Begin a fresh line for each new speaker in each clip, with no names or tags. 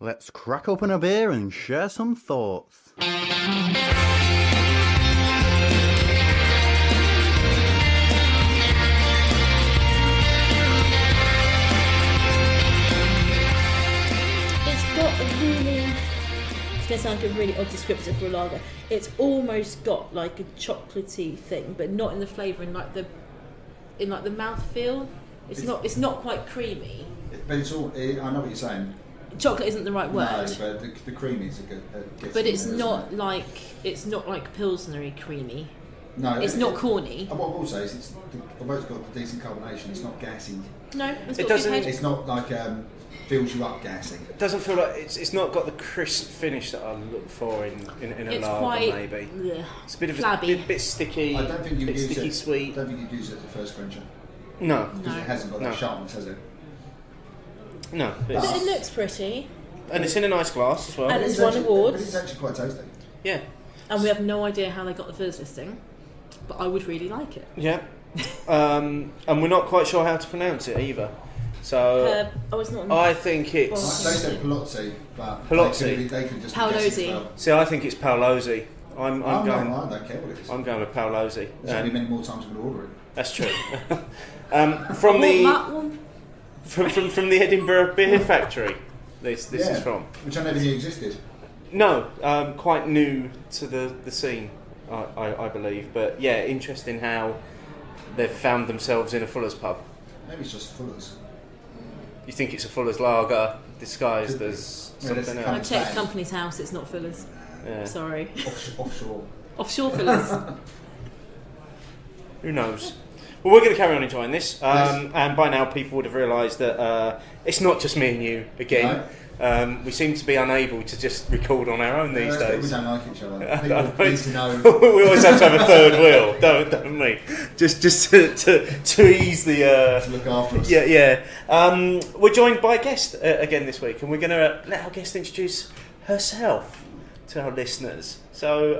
Let's crack open a beer and share some thoughts.
It's going to sound like a really odd descriptor for a lager. It's almost got like a chocolatey thing, but not in the flavour, in like the mouthfeel. It's not quite creamy.
But it's all. I know what you're saying.
Chocolate isn't the right word.
No, but the creamy is a good.
But it's not like Pilsnery creamy.
No,
it's not corny.
What I will say is although it's got a decent carbonation, it's not gassy.
No,
it doesn't.
It's not like fills you up gassy.
It doesn't feel like it's not got the crisp finish that I look for in a lager.
Quite,
maybe
ugh,
it's a bit of
flabby.
a bit sticky.
I don't think you use
sticky
it.
Sweet.
I don't think you'd use it as a first quencher.
No,
because it hasn't got that sharpness, has it?
No,
but it looks pretty.
And it's in a nice glass as well.
And it's won awards.
But it's actually quite tasty.
Yeah.
And we have no idea how they got the first listing, but I would really like it.
Yeah. And we're not quite sure how to pronounce it either. So
it's not.
I think it's.
They said Paolozzi, but
Paolozzi.
They could just
Paolozzi.
well.
See, I think it's Paolozzi.
I don't care what it is.
I'm going with Paolozzi.
There's only many more times I'm going to order it.
That's true. From the Edinburgh Beer Factory. This is from.
Which I never knew existed.
No, quite new to the scene, I believe. But yeah, interesting how they've found themselves in a Fuller's pub.
Maybe it's just Fuller's.
You think it's a Fuller's lager disguised as something else?
I checked the company's house, it's not Fuller's.
Yeah.
Sorry.
Offshore.
Offshore Fuller's.
Who knows? Well, we're going to carry on enjoying this. And by now people would have realised that it's not just me and you again. No. We seem to be unable to just record on our own these days.
We don't like each other. People need to know.
We always have to have a third wheel, don't we? Just to ease the...
to look after us.
Yeah. We're joined by a guest again this week, and we're going to let our guest introduce herself to our listeners. So,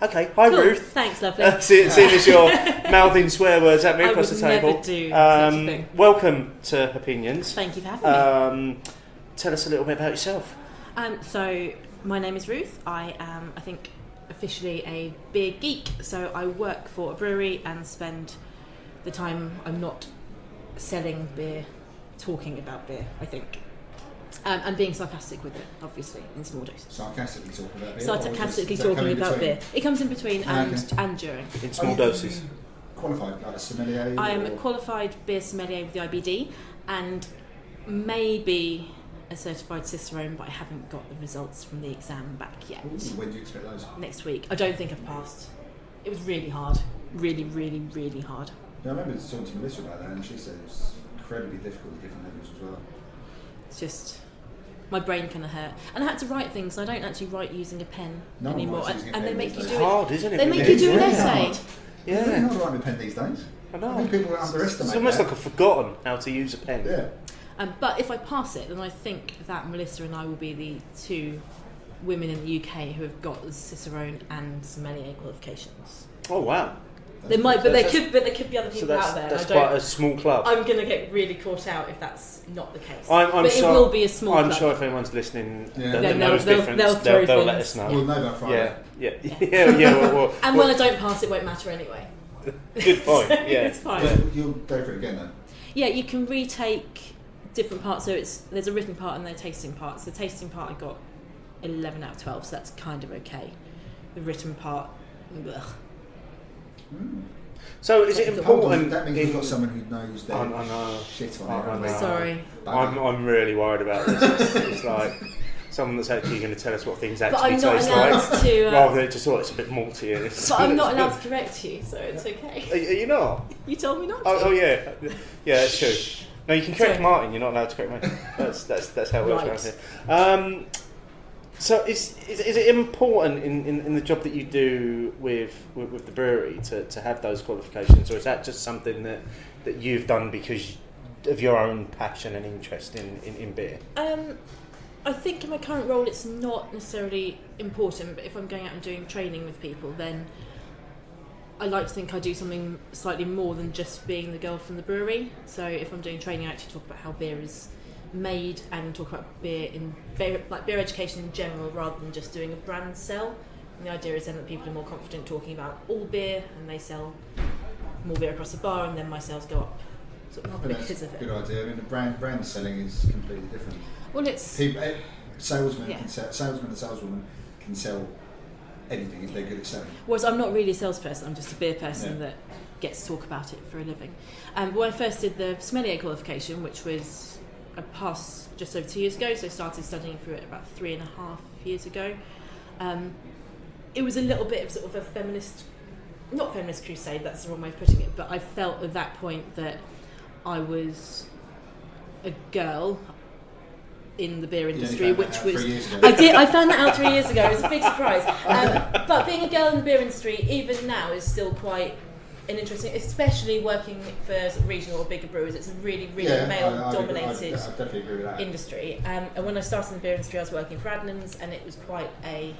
okay. Hi,
cool.
Ruth.
Thanks, lovely.
Seeing as you're mouthing swear words at me across the table.
I would never do such a thing.
Welcome to Hopinions.
Thank you for having me.
Tell us a little bit about yourself.
So, my name is Ruth. I am, I think, officially a beer geek. So I work for a brewery and spend the time I'm not selling beer, talking about beer, I think. And being sarcastic with it, obviously, in small doses.
Sarcastically talking about beer?
Sarcastically talking about beer. It comes in between and during.
In small doses.
Qualified, like a sommelier?
I am a qualified beer sommelier with the IBD and maybe a certified Cicerone, but I haven't got the results from the exam back yet.
Ooh, when do you expect those?
Next week. I don't think I've passed. It was really hard. Really, really, really hard.
Yeah, I remember talking to Melissa about that and she said it was incredibly difficult at different levels as well.
It's just... my brain kind of hurt, and I had to write things. I don't actually write using a pen anymore, and they make you do it.
It's hard, isn't it?
They make you do an essay.
Yeah, it's not writing a pen these days.
I know.
I think people underestimate.
It's almost like I've forgotten how to use a pen.
Yeah.
But if I pass it, then I think that Melissa and I will be the two women in the UK who have got the Cicerone and sommelier qualifications.
Oh wow!
There might, but there could be other people out there.
That's quite a small club.
I'm going to get really caught out if that's not the case.
But
it will be a small club.
I'm sure if anyone's listening, that
knows
difference, they'll let us know.
We'll know about Friday.
Yeah.
And when I don't pass, it won't matter anyway.
Good point. Yeah,
it's fine.
But you'll go for it again then.
Yeah, you can retake different parts. So there's a written part and there's a tasting part. So the tasting part I got 11 out of 12, so that's kind of okay. The written part, ugh.
So is it important?
That means we've got someone who knows their shit on it.
Sorry.
I'm really worried about this. It's like someone that's actually going to tell us what things actually taste like, rather than just it's a bit malty.
But I'm not allowed to correct you, so it's okay.
Are you not?
You told me not to.
Oh yeah, that's true. No, you can correct Martin. You're not allowed to correct me. That's how it works around here. So is it important in the job that you do with the brewery to have those qualifications, or is that just something that you've done because of your own passion and interest in beer?
I think in my current role it's not necessarily important, but if I'm going out and doing training with people, then I like to think I do something slightly more than just being the girl from the brewery. So if I'm doing training, I actually talk about how beer is made and talk about beer like beer education in general, rather than just doing a brand sell. And the idea is then that people are more confident talking about all beer, and they sell more beer across the bar, and then my sales go up sort of because
that's
of
a
it.
good idea. I mean, the brand selling is completely different.
Well, it's
Salesmen and saleswomen can sell anything if they're good at selling.
whereas I'm not really a salesperson. I'm just a beer person that gets to talk about it for a living. When I first did the sommelier qualification, which was I passed just over 2 years ago, so I started studying for it about 3.5 years ago. It was a little bit of sort of a not feminist crusade, that's the wrong way of putting it, but I felt at that point that I was a girl in the beer industry, which was I found that out 3 years ago. It was a big surprise. But being a girl in the beer industry, even now, is still quite an interesting, especially working for sort of regional or bigger brewers. It's a really male-dominated industry. And when I started in the beer industry, I was working for Adnams, and it was quite a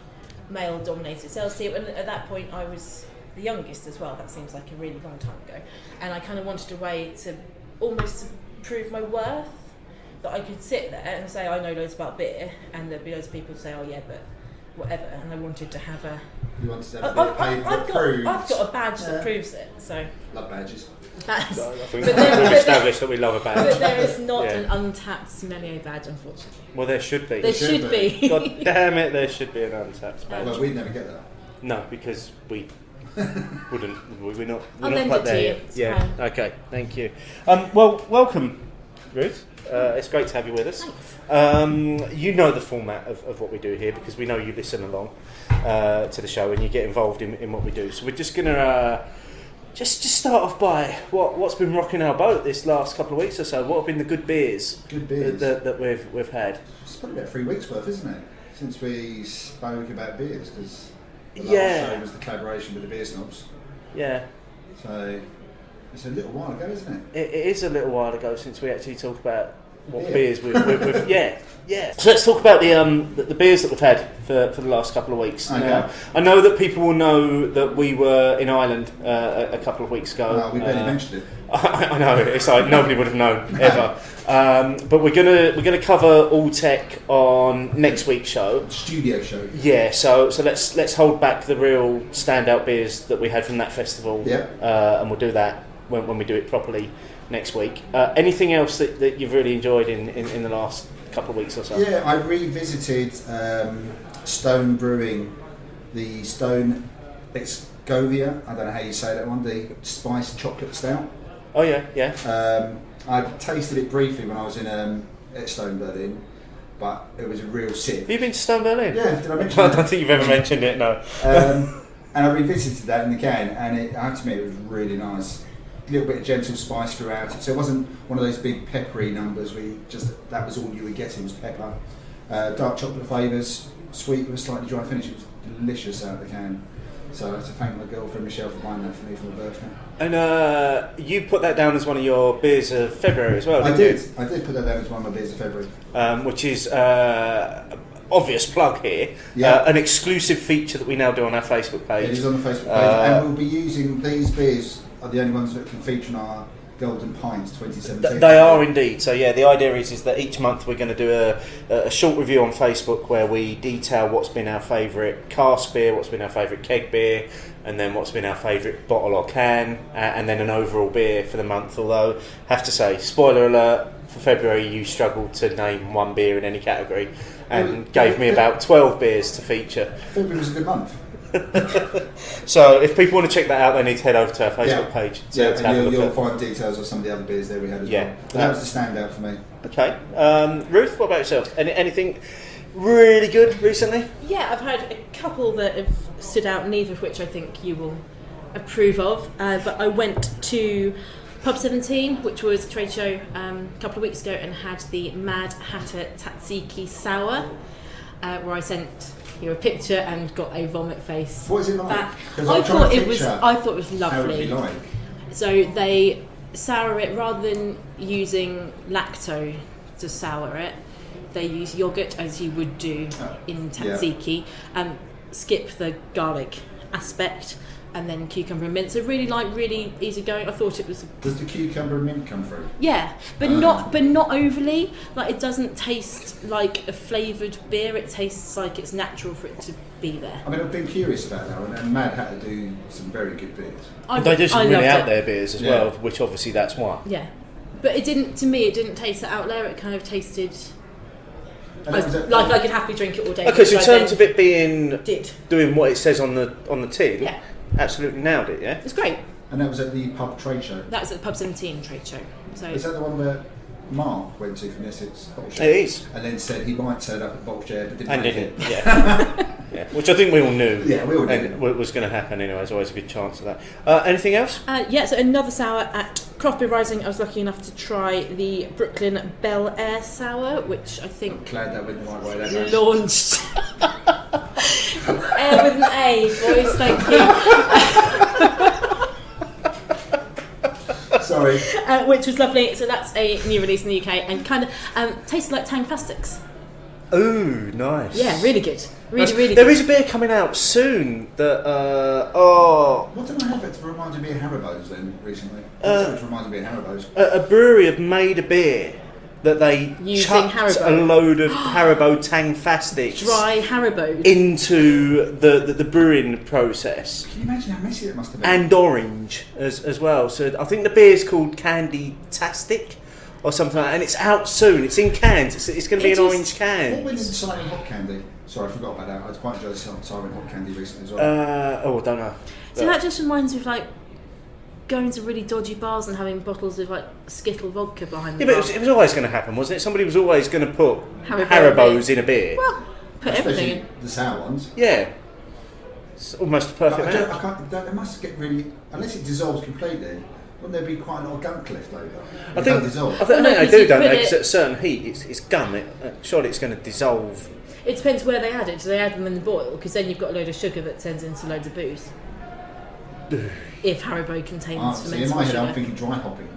male-dominated sales team. And at that point, I was the youngest as well. That seems like a really long time ago. And I kind of wanted a way to almost prove my worth, that I could sit there and say I know loads about beer, and there'd be loads of people who say, oh yeah, but whatever. And I wanted to have a...
You wanted to have a paper that proves...
I've got a badge that proves it, so...
Love badges.
I think we've established that we love a badge.
But there is not an untapped sommelier badge, unfortunately.
Well, there should be.
There should be.
God damn it, there should be an untapped badge.
Well, we'd never get that.
No, because we wouldn't. We're not
I'll
quite
lend it
there
to
yet.
you. It's
Yeah.
fine.
Okay. Thank you. Well, welcome, Ruth. It's great to have you with us. You know the format of what we do here, because we know you listen along to the show and you get involved in what we do. So we're just going to just start off by what's been rocking our boat this last couple of weeks or so. What have been the good beers? That we've had?
It's probably about 3 weeks worth, isn't it? Since we spoke about beers, because the last show was the collaboration with the Beer Snobs.
Yeah.
So it's a little while ago, isn't it?
It is a little while ago since we actually talked about what beers we've yeah. So let's talk about the beers that we've had for the last couple of weeks.
Okay.
Now, I know that people will know that we were in Ireland a couple of weeks ago.
We barely mentioned it.
I know, it's like nobody would have known ever. But we're gonna cover all tech on next week's show.
Studio show.
Yeah, so let's hold back the real standout beers that we had from that festival.
Yeah.
And we'll do that when we do it properly next week. Anything else that you've really enjoyed in the last couple of weeks or so?
Yeah, I revisited Stone Brewing, the Stone Excovia, I don't know how you say that one, the spiced chocolate stout.
Oh yeah.
I tasted it briefly when I was in at Stone Berlin, but it was a real sip.
Have you been to Stone Berlin?
Yeah, did I mention
I
that?
don't think you've ever mentioned it, no.
And I revisited that in the can, and I have to admit it was really nice. A little bit of gentle spice throughout it, so it wasn't one of those big peppery numbers where that was all you were getting was pepper. Dark chocolate flavours, sweet with a slightly dry finish. It was delicious out of the can. So I have to thank my girlfriend Michelle for buying that for me for my birthday.
And you put that down as one of your beers of February as well, didn't you?
I did put that down as one of my beers of February.
Which is obvious plug here.
Yeah.
An exclusive feature that we now do on our Facebook page.
It is on the Facebook page, and we'll be using these beers. Are the only ones that can feature on our Golden Pints 2017.
They are indeed. So yeah, the idea is that each month we're going to do a short review on Facebook where we detail what's been our favourite cask beer, what's been our favourite keg beer, and then what's been our favourite bottle or can, and then an overall beer for the month. Although, have to say, spoiler alert, for February you struggled to name one beer in any category and gave me about 12 beers to feature.
February was a good month.
So if people want to check that out, they need to head over to our Facebook page.
And you'll find details of some of the other beers there we had as well. But that was the standout for me.
Okay. Ruth, what about yourself? Anything really good recently?
Yeah, I've had a couple that have stood out, neither of which I think you will approve of. But I went to Pub 17, which was a trade show a couple of weeks ago, and had the Mad Hatter Tatsuki Sour, where I sent you a picture and got a vomit face.
What is it like?
Back.
I thought it was
lovely.
How would it be like?
So they sour it rather than using lacto to sour it. They use yogurt as you would do in Tatsuki, and skip the garlic aspect. and then cucumber and mint. So really light, really easy going. I thought it was.
Does the cucumber and mint come through?
Yeah, but not overly. Like it doesn't taste like a flavoured beer. It tastes like it's natural for it to be there.
I mean, I've been curious about that one, and Mad had to do some very good beers.
They do some really
loved
out there beers as well, which obviously that's one.
Yeah, but it didn't. To me, it didn't taste that out there. It kind of tasted. Like I could happily drink it all day.
Okay, so in terms of it being
did
doing what it says on the tin,
yeah,
absolutely nailed it. Yeah,
it's great.
And that was at the pub trade show.
That was at the Pub 17 trade show. So
is that the one where Mark went to from Essex bottle share?
It is.
And then said he might turn up at bottle share, but didn't.
Yeah. Yeah, which I think we all knew.
Yeah, we all knew.
And what was going to happen anyway. There's always a good chance of that. Anything else?
yeah, so another sour at Craft Beer Rising. I was lucky enough to try the Brooklyn Bel Air Sour, which I think
I'm glad that went the right way. That
launched. Air with an A, boys. Thank you.
Sorry.
Which was lovely. So that's a new release in the UK and kind of tasted like Tang Fastics.
Ooh, nice.
Yeah, really good. Really
There
good.
is a beer coming out soon that.
What did I have it to remind me of Haribo's then recently? It reminds me of Haribo's.
A brewery have made a beer that they
Using
chucked
Haribo.
a load of Haribo Tang Fastics
Dry Haribo
into the brewing process.
Can you imagine how messy it must have been?
And orange as well. So I think the beer's called Candy Tastic or something like that, and it's out soon. It's in cans. It's going to be in orange cans.
What went in Siren Hot Candy? Sorry, I forgot about that. I quite enjoyed Siren Hot Candy recently as well.
I don't know.
So that just reminds me of like going to really dodgy bars and having bottles of like Skittle vodka behind the
Yeah,
bar.
but it was always going to happen, wasn't it? Somebody was always going to put
Haribo
Haribos in a beer.
Well, put
Especially
everything in.
the sour ones.
Yeah. It's almost a perfect
But
match.
I can't, they must get really, unless it dissolves completely, wouldn't there be quite a lot of gunk left over?
I
It
think
don't dissolve.
they
Well, no,
do,
'cause you
don't
put
they? Because
it-
at a certain heat, it's gum. Surely it's going to dissolve.
It depends where they add it. Do they add them in the boil? Because then you've got a load of sugar that turns into loads of booze. If Haribo contains
See, in
fermentable
my head,
sugar.
I'm thinking dry hopping.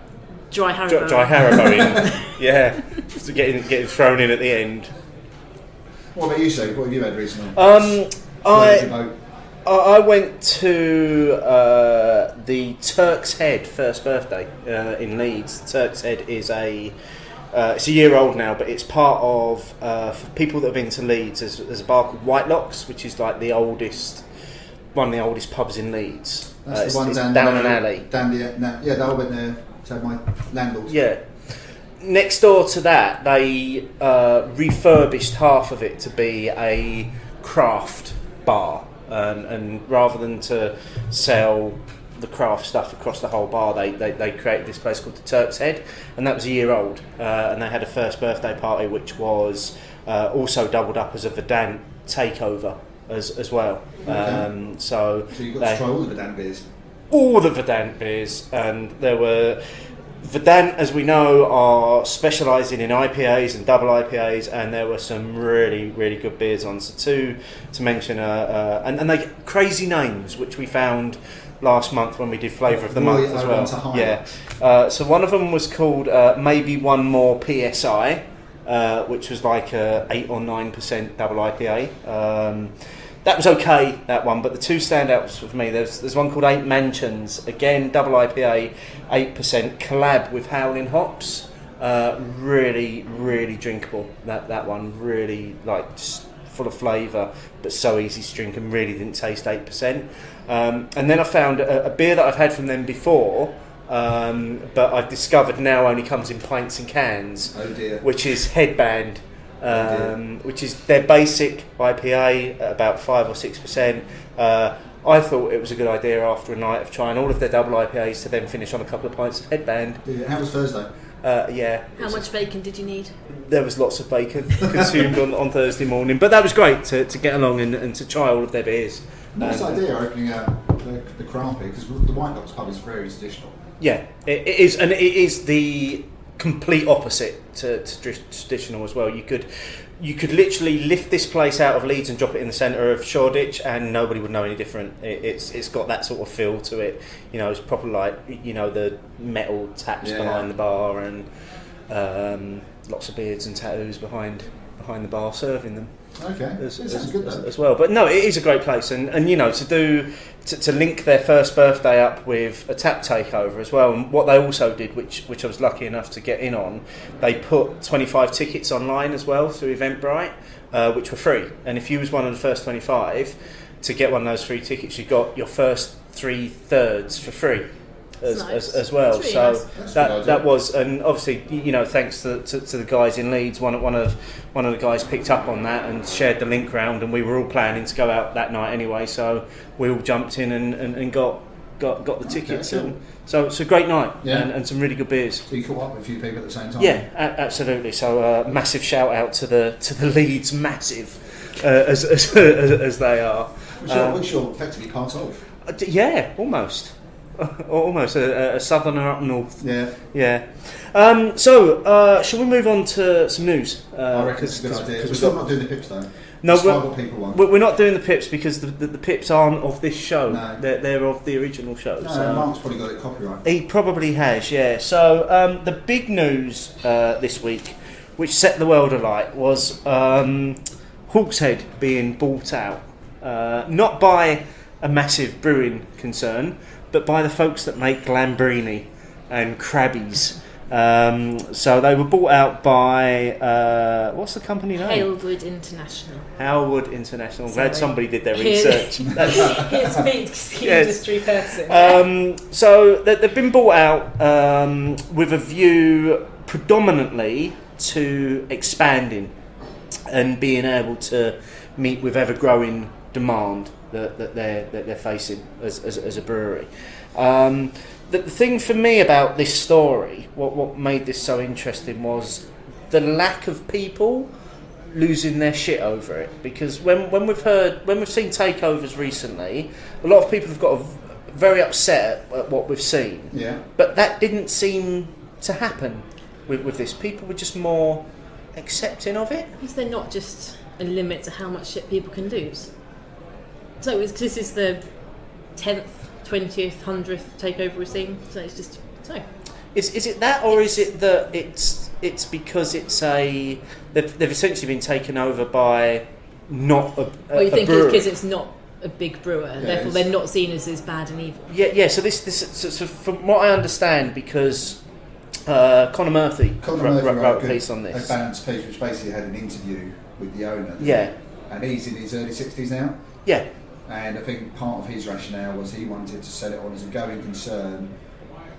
Dry Haribo.
Dry Haribo in. Yeah. Just getting thrown in at the end.
What about you, Steve? What have you had recently?
I went to the Turk's Head first birthday in Leeds. Turk's Head is it's a year old now, but it's part of for people that have been to Leeds. There's a bar called Whitelocks, which is like one of the oldest pubs in Leeds.
That's the one
it's
down
an alley.
They all went there to have my landlord.
Yeah. Next door to that, they refurbished half of it to be a craft bar. And rather than to sell the craft stuff across the whole bar, they created this place called the Turk's Head, and that was a year old. And they had a first birthday party, which was also doubled up as a Verdant takeover as well.
Okay.
So
you got to try all the Verdant beers.
All the Verdant beers, and there were Verdant, as we know, are specialising in IPAs and double IPAs, and there were some really, really good beers on. So two to mention, and they get crazy names, which we found last month when we did Flavour of the Month as well. Yeah. So one of them was called Maybe One More PSI, which was like a 8 or 9% double IPA. That was okay, that one, but the two standouts for me, there's one called 8 Mansions, again, double IPA, 8%, collab with Howling Hops, really, really drinkable, that one, really, like, just full of flavour, but so easy to drink and really didn't taste 8%. And then I found a beer that I've had from them before, but I've discovered now only comes in pints and cans, which is Headband. Which is their basic IPA at about 5 or 6%. I thought it was a good idea after a night of trying all of their double IPAs to then finish on a couple of pints of Headband.
How was Thursday?
Yeah.
How much bacon did you need?
There was lots of bacon consumed on Thursday morning, but that was great to get along and to try all of their beers.
Nice idea opening up the craft beer, because the Whitelocks pub is very traditional.
Yeah, it is, and it is the complete opposite to traditional as well. You could literally lift this place out of Leeds and drop it in the centre of Shoreditch and nobody would know any different. It's got that sort of feel to it. You know, it's proper like, you know, the metal taps behind the bar and lots of beards and tattoos behind behind the bar serving them.
Okay, that sounds good though.
As well. But no, it is a great place, and you know, to link their first birthday up with a tap takeover as well. And what they also did, which I was lucky enough to get in on, they put 25 tickets online as well through Eventbrite, which were free. And if you was one of the first 25 to get one of those free tickets, you got your first 3/3 for free. As well, really so nice. that was, and obviously, you know, thanks to the guys in Leeds, one of the guys picked up on that and shared the link round, and we were all planning to go out that night anyway, so we all jumped in and got the tickets, cool. And so it's a great night, and some really good beers.
So you caught up with a few people at the same time.
Yeah, absolutely. So massive shout out to the Leeds massive as they are,
which you're effectively part of.
Yeah, almost. Almost a southerner up north. Yeah. So, shall we move on to some news?
I reckon it's a good idea. We're still not doing the pips though.
No,
we're
not doing the pips because the pips aren't of this show.
No.
They're of the original show.
No,
so.
Mark's probably got it copyright.
He probably has, yeah. So, the big news this week, which set the world alight, was Hawkshead being bought out. Not by a massive brewing concern, but by the folks that make Lambrini and Crabbies. So they were bought out by what's the company name?
Halewood International.
Halewood International. I'm glad somebody did their research.
Here's Pete's industry person.
So they've been bought out with a view predominantly to expanding and being able to meet with ever-growing demand that they're facing as a brewery. The thing for me about this story, what made this so interesting, was the lack of people losing their shit over it. Because when we've seen takeovers recently, a lot of people have got very upset at what we've seen.
Yeah.
But that didn't seem to happen with this. People were just more accepting of it.
Is there not just a limit to how much shit people can lose? So this is the 10th, 20th, 100th takeover we've seen. So it's just so.
Is it that, or is it that it's because they've essentially been taken over by not a
Well, you think
brewer.
it's because it's not a big brewer, therefore they're not seen as bad and evil.
Yeah. So so from what I understand, because Conor Murphy wrote a piece on this.
A balanced piece, which basically had an interview with the owner.
Yeah.
And he's in his early 60s now.
Yeah.
And I think part of his rationale was he wanted to sell it on as a going concern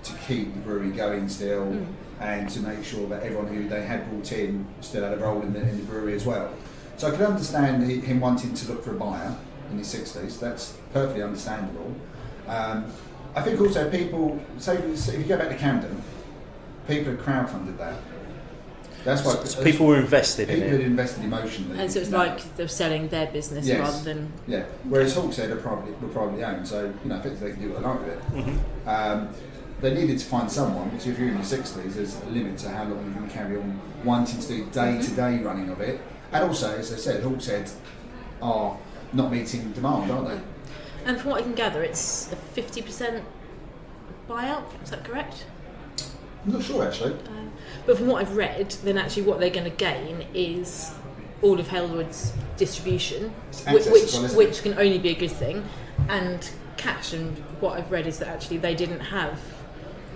to keep the brewery going still, and to make sure that everyone who they had brought in still had a role in the brewery as well. So I can understand him wanting to look for a buyer in his 60s. That's perfectly understandable. I think also people, say if you go back to Camden, people had crowdfunded that. That's why
so people were invested in it.
People had invested emotionally.
And so it's like they're selling their business rather than...
Yeah, whereas Hawkshead were privately owned, so effectively they can do what they like with it.
Mm-hmm.
They needed to find someone, because if you're in your 60s, there's a limit to how long you can carry on wanting to do day-to-day running of it. And also, as I said, Hawkshead are not meeting demand, aren't they?
And from what I can gather, it's a 50% buyout, is that correct?
I'm not sure, actually.
But from what I've read, then actually what they're going to gain is all of Halewood's distribution, which can only be a good thing, and cash. And what I've read is that actually they didn't have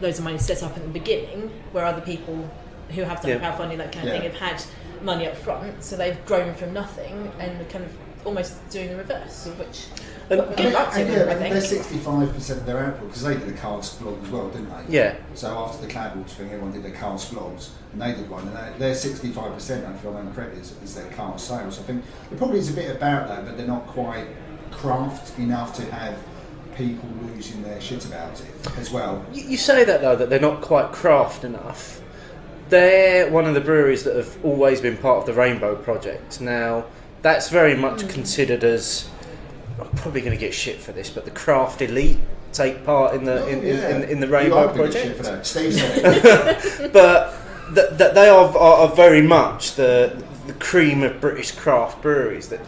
loads of money set up in the beginning, where other people who have done crowdfunding, that kind of thing, have had money up front, so they've grown from nothing and are kind of almost doing the reverse, which...
They're 65% of their output, because they did a cask blog as well, didn't they?
Yeah.
So after the Cladwalls thing, everyone did their cask blogs, and they did one, and they're 65%, if I'm correct, is their cask sales. I think there probably is a bit about that, but they're not quite craft enough to have people losing their shit about it as well.
You say that though, that they're not quite craft enough. They're one of the breweries that have always been part of the Rainbow Project. Now, that's very much considered as... I'm probably going to get shit for this, but the craft elite take part in the in the Rainbow Project.
For that. Steve said it.
But they are very much the cream of British craft breweries that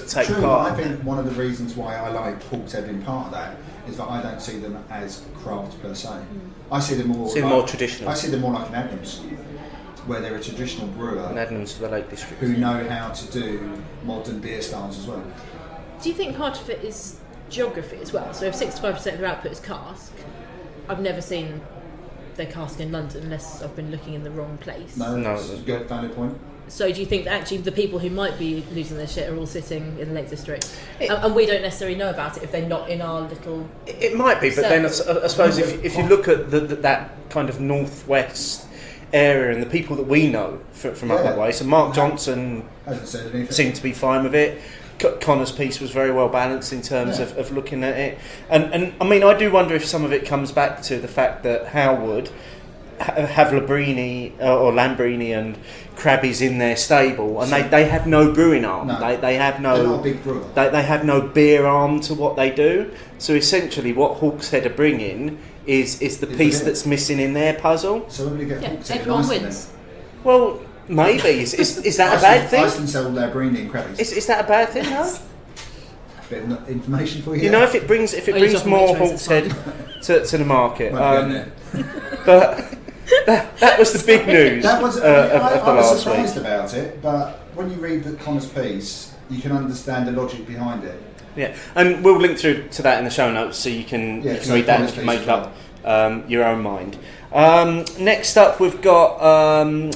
take part.
I think one of the reasons why I like Hawkshead being part of that is that I don't see them as craft per se. I see them more
more traditional.
I see them more like an Adams. where they're a traditional brewer
And Edmonds for the Lake District.
who know how to do modern beer styles as well.
Do you think part of it is geography as well? So if 65% of their output is cask, I've never seen their cask in London unless I've been looking in the wrong place.
No, that's a good valid point.
So do you think that actually the people who might be losing their shit are all sitting in the Lake District? And we don't necessarily know about it if they're not in our little...
It might be, but then I suppose if you look at that kind of northwest area and the people that we know from up that way, so Mark Johnson seemed to be fine with it. Connor's piece was very well balanced in terms of looking at it, and I mean I do wonder if some of it comes back to the fact that Howard have Labrini or Lambrini and Crabbies in their stable, and they have no brewing arm.
No.
They have
They're
no
not a big brewer.
they have no beer arm to what they do. So essentially, what Hawkshead are bringing is the piece that's missing in their puzzle.
So when we get
everyone wins.
Well, maybe is that a bad thing?
Iceland sell Labrini and Crabbies.
Is that a bad thing? No.
Bit of information for you.
You know, if it brings more Hawkshead to the market, but that was the big news
That was,
of
I
the
was
last
surprised
week.
about it, but when you read the Connor's piece, you can understand the logic behind it.
Yeah, and we'll link through to that in the show notes, so you can read that and you can make up your own mind. Next up, we've got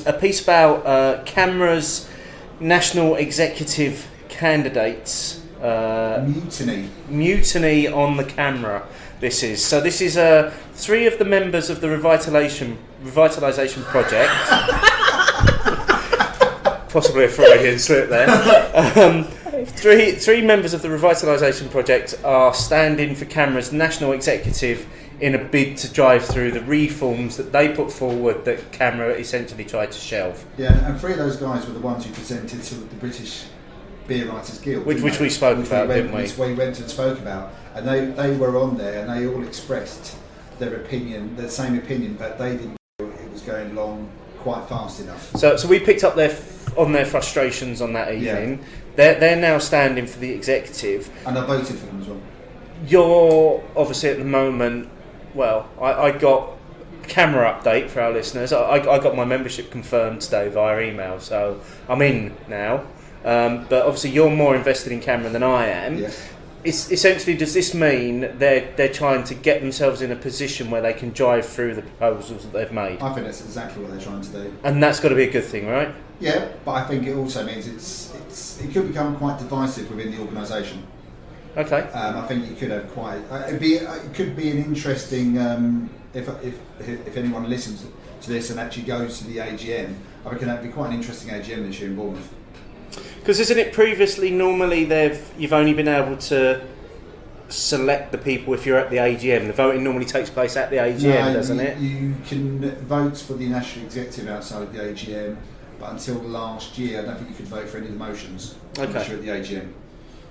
a piece about Camera's national executive candidates. Mutiny on the Camera. This is 3 of the members of the revitalisation project. Possibly a Freudian slip there. Three members of the revitalisation project are standing for Camera's national executive in a bid to drive through the reforms that they put forward that Camera essentially tried to shelve.
Yeah, and 3 of those guys were the ones who presented to the British Beer Writers Guild,
which we spoke about, didn't we?
Which we went and spoke about, and they were on there, and they all expressed their opinion, the same opinion, but they didn't feel it was going along quite fast enough.
So we picked up their frustrations on that evening. Yeah. They're now standing for the executive,
and I voted for them as well.
You're obviously at the moment. Well, I got Camera update for our listeners. I got my membership confirmed today via email, so I'm in now. But obviously, you're more invested in Camera than I am.
Yes.
Essentially, does this mean they're trying to get themselves in a position where they can drive through the proposals that they've made?
I think that's exactly what they're trying to do.
And that's got to be a good thing, right?
Yeah, but I think it also means it could become quite divisive within the organisation.
Okay.
I think you could have quite. It could be an interesting. If anyone listens to this and actually goes to the AGM, I reckon that'd be quite an interesting AGM this year in Bournemouth.
Because isn't it previously normally you've only been able to select the people if you're at the AGM. The voting normally takes place at the AGM, doesn't it?
You can vote for the national executive outside of the AGM, but until last year, I don't think you could vote for any of the motions unless you're at the AGM.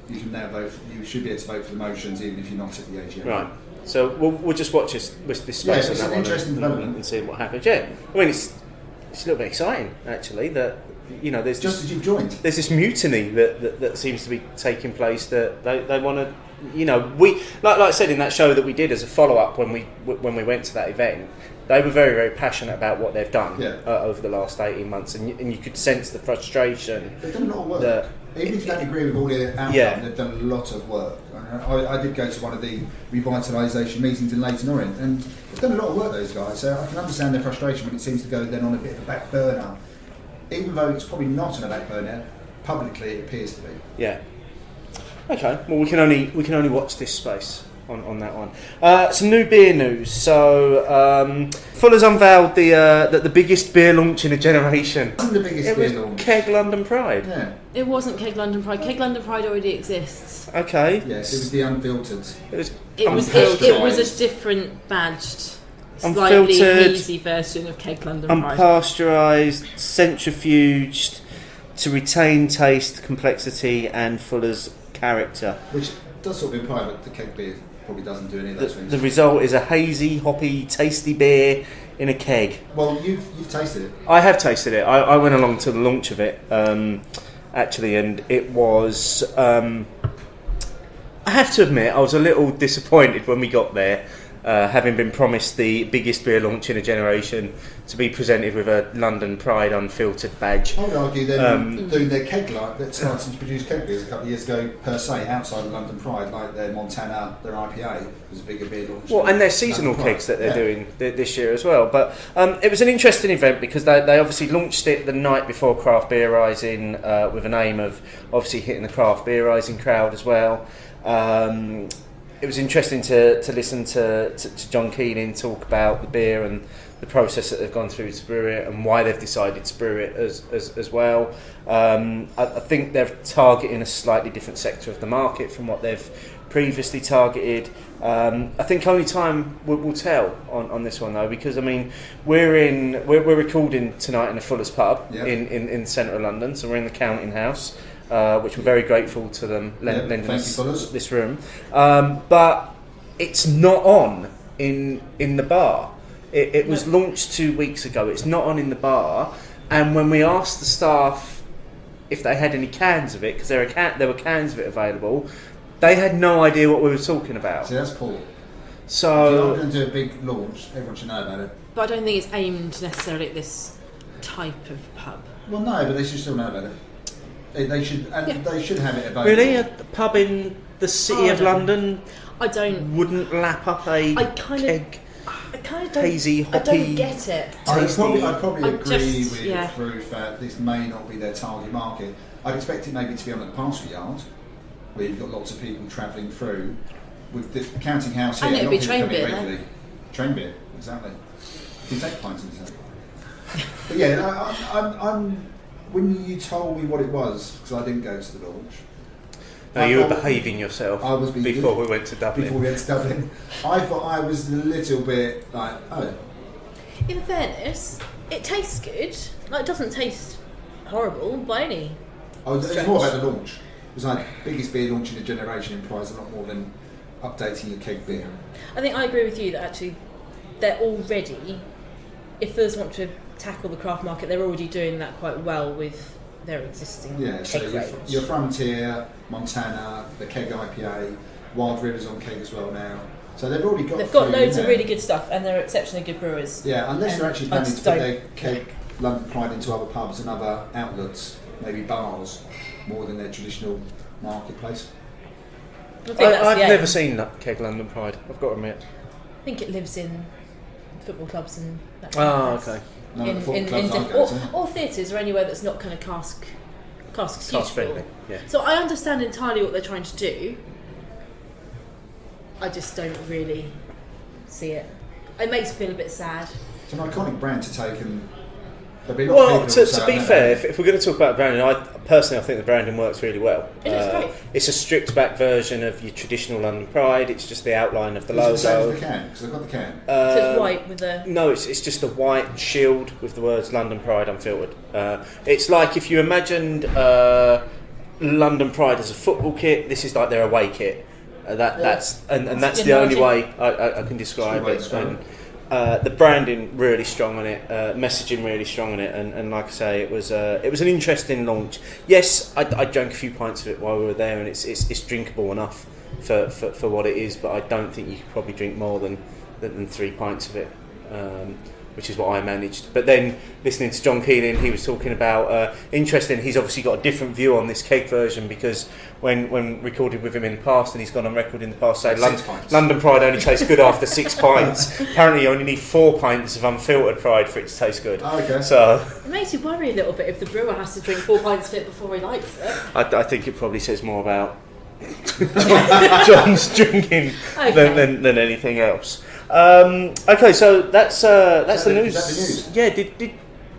You can now vote. You should be able to vote for the motions even if you're not at the AGM.
Right. So we'll just watch this space
on that one
and see what happens. Yeah, I mean it's a little bit exciting actually that. You know, there's
just as you've joined.
There's this mutiny that seems to be taking place that they want to. You know, we like I said in that show that we did as a follow up when we went to that event. They were very, very passionate about what they've done over the last 18 months, and you could sense the frustration.
They've done a lot of work. Even if you don't agree with all the outcome, they've done a lot of work. I did go to one of the revitalisation meetings in Leyton Orient, and they've done a lot of work, those guys. So I can understand their frustration when it seems to go then on a bit of a back burner. Even though it's probably not on a back burner, publicly it appears to be. Yeah.
Okay. Well, we can only watch this space on that one. Some new beer news. So Fuller's unveiled the biggest beer launch in a generation.
It wasn't the biggest beer launch.
Keg London Pride.
Yeah.
It wasn't Keg London Pride. Keg London Pride already exists.
Okay.
Yes, it was the unfiltered.
It was a different badged. Slightly hazy version of Keg London Pride.
Unpasteurised, centrifuged to retain taste, complexity and Fuller's character.
Which does sort of imply that the keg beer probably doesn't do any of those things.
The result is a hazy, hoppy, tasty beer in a keg.
Well, you've tasted it.
I have tasted it. I went along to the launch of it, actually, and it was... I have to admit, I was a little disappointed when we got there. having been promised the biggest beer launch in a generation, to be presented with a London Pride unfiltered badge.
I would argue them doing their keg line that started to produce keg beers a couple of years ago per se outside of London Pride, like their Montana, their IPA was a bigger beer launch.
Well, and their seasonal kegs that they're doing this year as well. But it was an interesting event because they obviously launched it the night before Craft Beer Rising with an aim of obviously hitting the Craft Beer Rising crowd as well. It was interesting to listen to John Keenan talk about the beer and the process that they've gone through to brew it and why they've decided to brew it as well. I think they're targeting a slightly different sector of the market from what they've previously targeted. I think only time will tell on this one though, because I mean we're recording tonight in the Fuller's pub in the centre of London, so we're in the Counting House. Which we're very grateful to them lending us this room, but it's not on in the bar. It was launched 2 weeks ago. It's not on in the bar, and when we asked the staff if they had any cans of it, because there were cans of it available, they had no idea what we were talking about.
See, that's poor.
So
if you're going to do a big launch, everyone should know about it.
But I don't think it's aimed necessarily at this type of pub.
Well, no, but they should still know about it. They should have it available.
really, a pub in the city of London
I don't.
wouldn't lap up a keg.
I kind of don't.
Hazy,
I
hoppy.
don't get it.
I'd probably agree
just-
with
yeah.
Ruth that this may not be their target market. I'd expect it maybe to be on a parcel yard where you've got lots of people travelling through. With the Counting House here,
And it would be
a lot of
train
people
beer,
come in regularly. Train beer, exactly. You can take pints in this. But yeah, I'm when you told me what it was, because I didn't go to the launch.
No, you were behaving yourself.
I was being
before
good.
we went to Dublin.
Before we went to Dublin, I thought I was a little bit like, oh.
In fairness, it tastes good. Like, it doesn't taste horrible by any.
It was more about the launch. It was like biggest beer launch in a generation implies a lot more than updating your keg beer.
I think I agree with you that actually they're already, if those want to tackle the craft market, they're already doing that quite well with their existing
Yeah, so
keg range.
your Frontier, Montana, the keg IPA, Wild River's on keg as well now. So they've already got.
They've got
food
loads
in
of
there.
really good stuff, and they're exceptionally good brewers.
Yeah, unless
And
they're actually
I
planning to
just
put
don't-
their keg London Pride into other pubs and other outlets, maybe bars, more than their traditional marketplace.
I think that's
I've
the aim.
never seen that keg London Pride, I've got to admit.
I think it lives in football clubs and that kind of place.
Okay.
None of the football clubs I've
or,
gone to.
or theatres or anywhere that's not kind of cask
Cask friendly, yeah.
So I understand entirely what they're trying to do. I just don't really see it. It makes me feel a bit sad.
It's an iconic brand to take, and there'll be a lot of
Well,
people
to
who'll say,
be
"I know
fair,
that."
if we're going to talk about branding, I think the branding works really well.
It looks great.
It's a stripped back version of your traditional London Pride. It's just the outline of the
Is it the same
logo.
as the can? Because I've got the can.
So it's white with a...
No, it's just a white shield with the words London Pride unfiltered. It's like if you imagined London Pride as a football kit, this is like their away kit. That's the only way I can describe
Good way to
it.
describe
And, the branding really strong on it, messaging really strong on it, and like I say, it was an interesting launch. Yes, I drank a few pints of it while we were there, and it's drinkable enough for what it is, but I don't think you could probably drink more than 3 pints of it, which is what I managed. But then listening to John Keenan, he was talking about interesting. He's obviously got a different view on this keg version because when recorded with him in the past, and he's gone on record in the past saying
6 pints.
London Pride only tastes good after 6 pints. Apparently, you only need 4 pints of unfiltered Pride for it to taste good.
Oh, okay.
So
It makes you worry a little bit if the brewer has to drink 4 pints of it before he likes it.
I think it probably says more about John's drinking than anything else. Okay, so that's the news.
Is that the news?
Yeah,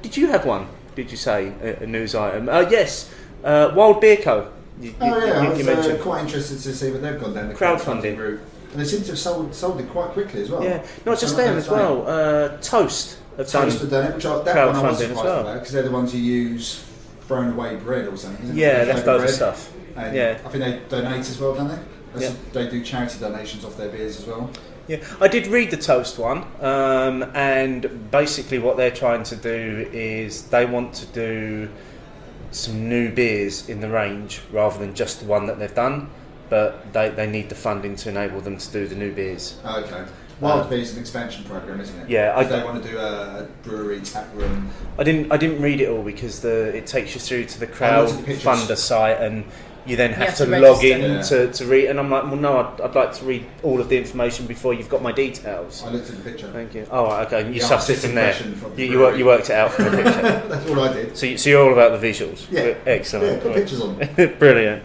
did you have one? Did you say a news item? Yes, Wild Beer Co. You
I was
mentioned.
quite interested to see what they've gone down the
Crowdfunding
route, and they seem to have sold it quite quickly as well.
Yeah, not just
So
them
not
as well. Toast have done.
Toast have done it, which that one I was
crowdfunding as
surprised
well.
about because they're the ones who use thrown away bread or something. Isn't it?
Yeah,
Leftover
leftover
bread.
stuff.
And
Yeah.
I think they donate as well, don't they?
Yeah.
They do charity donations off their beers as well.
Yeah, I did read the Toast one, and basically what they're trying to do is they want to do some new beers in the range rather than just the one that they've done, but they need the funding to enable them to do the new beers.
Okay. Wild Beer is an expansion program, isn't it?
Yeah,
they want to do a brewery tap room.
I didn't read it all because it takes you through to the crowdfunder site, and you then have to log in to read. And I'm like, well, no, I'd like to read all of the information before you've got my details.
I looked at the picture.
Thank you. Oh, right, okay. You sussed it from there. You worked it out from the picture.
That's all I did.
So you're all about the visuals.
Yeah.
Excellent.
Yeah, put pictures on.
Brilliant.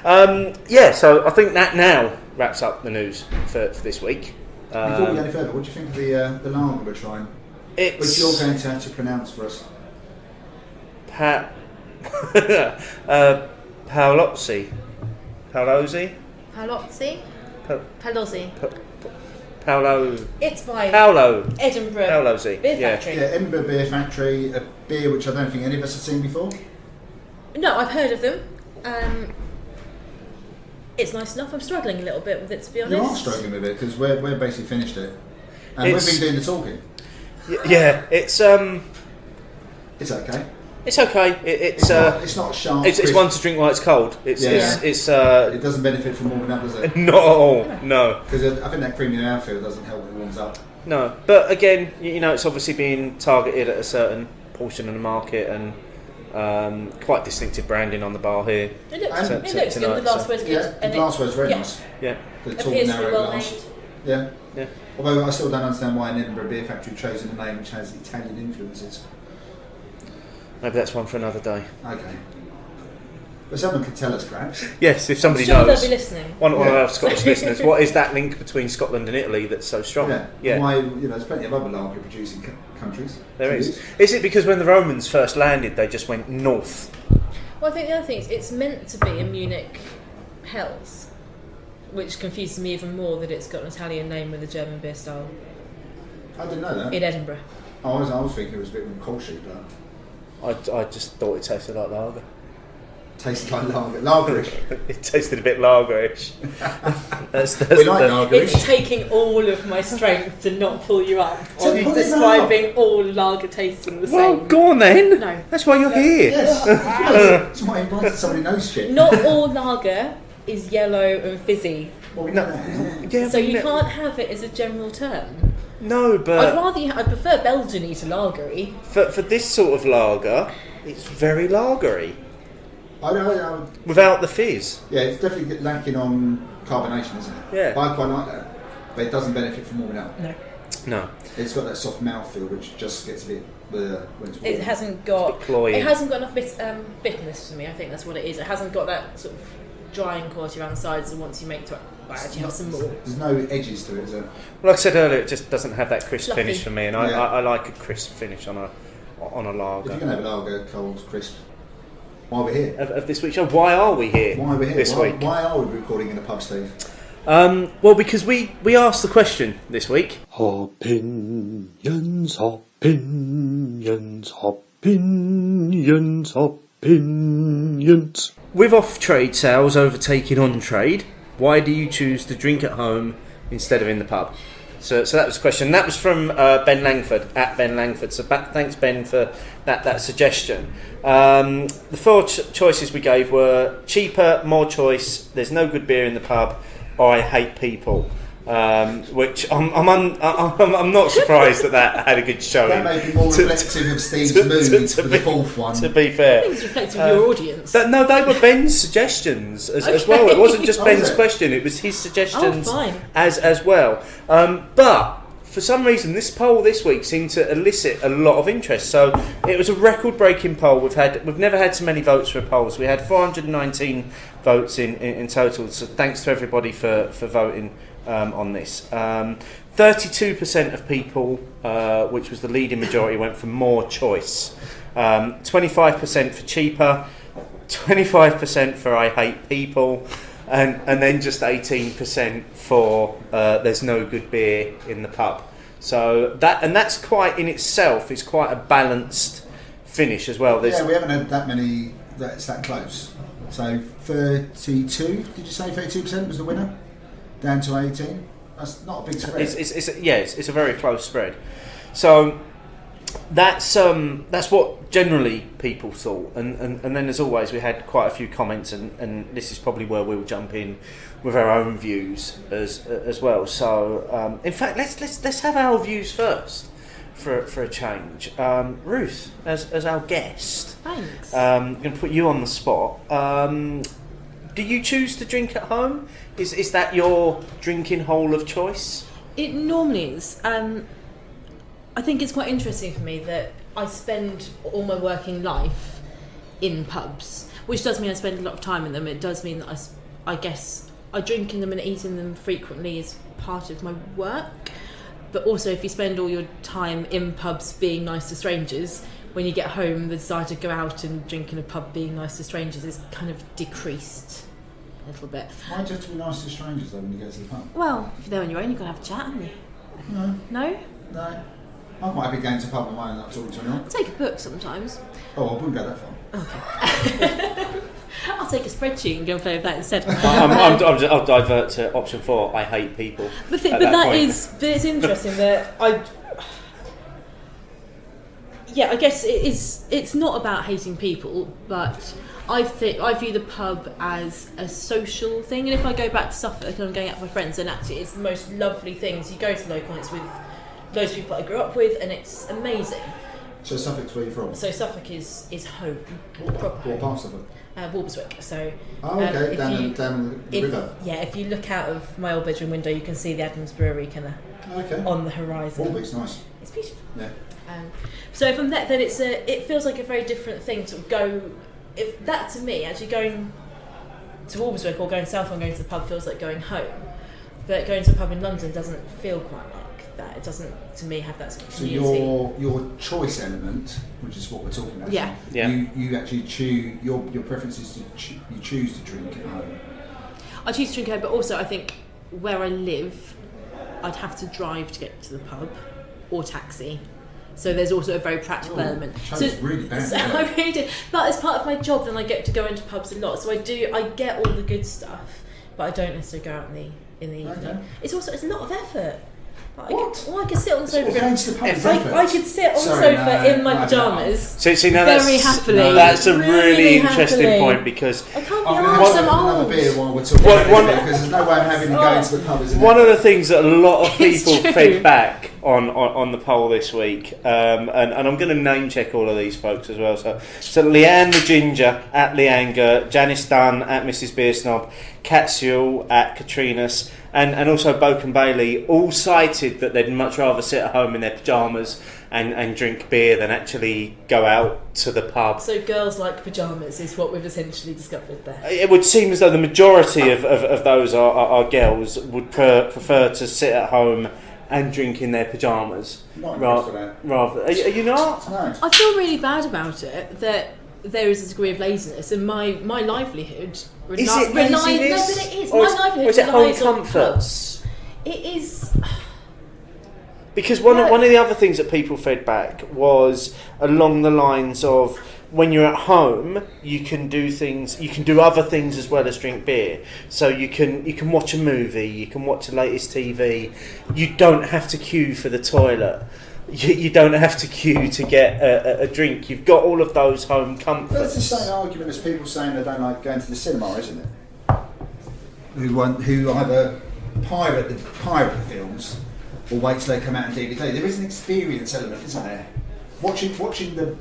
So I think that now wraps up the news for this week.
Before we go any further, what do you think of the lager we're trying? Which you're going to have to pronounce for us.
Paolozzi.
Paolozzi. It's by Edinburgh
Paolozzi.
Beer Factory.
Yeah, Edinburgh Beer Factory, a beer which I don't think any of us have seen before.
No, I've heard of them. It's nice enough. I'm struggling a little bit with it, to be honest.
You are struggling with it because we're basically finished it, and we've been doing the talking.
Yeah, it's
okay.
It's okay.
It's not sharp.
It's one to drink while it's cold. It
doesn't benefit from warming up, does it?
Not at all. No.
Because I think that creamy mouthfeel doesn't help when it warms up.
No, but again, it's obviously being targeted at a certain portion of the market, and quite distinctive branding on the bar here.
It looks good. The glassware's good.
Yeah, the glassware's very nice.
Yeah.
The tall,
appears to
narrow
be well
glass.
named.
Yeah. Although I still don't understand why an Edinburgh Beer Factory chosen a name which has Italian influences.
Maybe that's one for another day.
Okay. But someone could tell us, perhaps.
Yes, if somebody
I'm sure
knows.
they'll be listening.
One of our Scottish listeners. What is that link between Scotland and Italy that's so strong?
Yeah. Why? There's plenty of other lager producing countries.
There is. Is it because when the Romans first landed, they just went north?
Well, I think the other thing is it's meant to be a Munich Hells, which confuses me even more that it's got an Italian name with a German beer style.
I didn't know that.
In Edinburgh.
I was thinking it was a bit more Kolschy, but
I just thought it tasted like lager.
Tasted like lagerish.
It tasted a bit lagerish.
We like lagerish.
It's taking all of my strength to not pull you up on describing all lager tasting the same.
Well, go on then.
No.
That's why you're here.
Yes. That's why I invited somebody who knows shit.
Not all lager is yellow and fizzy.
Well, we know that.
Yeah,
So you can't have it as a general term.
No, but
I prefer Belgian-y to lagery.
for this sort of lager, it's very lagery.
I know.
Without the fizz.
Yeah, it's definitely lacking on carbonation, isn't it?
Yeah.
I quite like that, but it doesn't benefit from warming up.
No.
It's got that soft mouthfeel, which just gets a bit when it's warm.
It hasn't got.
Cloying.
It hasn't got enough bitterness for me. I think that's what it is. It hasn't got that sort of drying quality around the sides that once you make to actually have some more.
There's no edges to it, is there?
Well, like I said earlier, it just doesn't have that crisp
Fluffy.
finish for me, and I like a crisp finish on a lager.
If you're going to have a lager, cold, crisp, why are we here?
Of this week's show, why are we here?
Why are we here?
This week?
Why are we recording in a pub, Steve?
Well, because we asked the question this week.
Opinions, opinions, opinions, opinions.
With off-trade sales overtaking on-trade, why do you choose to drink at home instead of in the pub? So that was the question. That was from Ben Langford, at Ben Langford. So thanks, Ben, for that suggestion. The four choices we gave were cheaper, more choice, there's no good beer in the pub, or I hate people. Which I'm not surprised that had a good showing.
That may be more reflective of Steve's mood for the fourth one.
To be fair,
I think it's reflective of your audience.
No, they were Ben's suggestions as well. It wasn't just Ben's question; it was his suggestions as well. But for some reason, this poll this week seemed to elicit a lot of interest. So it was a record-breaking poll. We've never had so many votes for polls. We had 419 votes in total. So thanks to everybody for voting on this. 32% of people, which was the leading majority, went for more choice. 25% for cheaper, 25% for I hate people, and then just 18% for there's no good beer in the pub. So that's quite in itself is quite a balanced finish as well.
We haven't had that many that's that close. So 32, did you say 32% was the winner? Down to 18. That's not a big spread.
It's a very close spread. So that's what generally people thought, and then as always we had quite a few comments, and this is probably where we'll jump in with our own views as well. So in fact, let's have our views first for a change. Ruth, as our guest,
Thanks.
I'm going to put you on the spot. Do you choose to drink at home? Is that your drinking hole of choice?
It normally is. I think it's quite interesting for me that I spend all my working life in pubs, which does mean I spend a lot of time in them. It does mean that I guess I drink in them and eat in them frequently is part of my work. But also, if you spend all your time in pubs being nice to strangers, when you get home, the desire to go out and drink in a pub being nice to strangers is kind of decreased a little bit.
Why do you have to be nice to strangers though when you go to the pub?
Well, if you're there on your own, you've got to have a chat, haven't you?
No.
No?
No. I'm quite happy going to a pub on my own, not talking to anyone.
I'll take a book sometimes.
Oh, I wouldn't go that far.
I'll take a spreadsheet and go and play with that instead.
I'll divert to option 4. I hate people.
But it's interesting that I guess it is. It's not about hating people, but I view the pub as a social thing. And if I go back to Suffolk and I'm going out with my friends, then actually it's the most lovely things. You go to local and it's with those people I grew up with, and it's amazing.
So Suffolk's where you're from?
So Suffolk is home,
What
proper
part
home.
of Suffolk?
Walberswick. So
okay, down the river.
Yeah, if you look out of my old bedroom window, you can see the Adams Brewery kind of
Okay.
on the horizon.
Walbeck's nice.
It's beautiful.
Yeah.
So from that, then it feels like a very different thing to go. If that to me, actually going to Walberswick or going south and going to the pub feels like going home, but going to a pub in London doesn't feel quite like that. It doesn't, to me, have that sort of
So
community.
your choice element, which is what we're talking about.
Yeah.
Yeah.
You actually choose your preference is to you choose to drink at home.
I choose to drink home, but also I think where I live, I'd have to drive to get to the pub or taxi. So there's also a very practical element. So
really bad.
So I really do. But as part of my job, then I get to go into pubs a lot. So I get all the good stuff, but I don't necessarily go out in the evening.
Okay.
It's a lot of effort. Like,
What?
I could sit on the sofa.
Going to the pub is
I
effort.
could sit on the
Sorry,
sofa
no,
in my
no,
pyjamas.
See, now
Very happily.
that's a really
Really
interesting
happily.
point, because
I can't be
I'm going to
arsed,
have
I'm
another
old.
beer while we're talking
One-
about
one-
this, because there's no way I'm having to go into the pub, isn't
one
it?
of the things that a lot of
It's
people
true.
fed back on the poll this week, and I'm going to name check all of these folks as well. So Leanne the Ginger at Leanger, Janice Dunn at Mrs. Beer Snob, Catsuel at Katrinas, and also Boak and Bailey all cited that they'd much rather sit at home in their pyjamas and drink beer than actually go out to the pub.
So girls like pyjamas is what we've essentially discovered there.
It would seem as though the majority of those are girls would prefer to sit at home and drink in their pyjamas.
Not impressed with that.
Rather, are you not?
No.
I feel really bad about it that there is a degree of laziness, and my livelihood.
Is it laziness?
No, but it is.
Or
My
is-
livelihood
or is it home
relies on
comforts?
pubs. It is.
Because one of the other things that people fed back was along the lines of, when you're at home, you can do other things as well as drink beer. So you can watch a movie, you can watch the latest TV. You don't have to queue for the toilet. You don't have to queue to get a drink. You've got all of those home comforts.
That's the same argument as people saying they don't like going to the cinema, isn't it? Who either pirate the films or wait till they come out on DVD. There is an experience element, isn't there? Watching the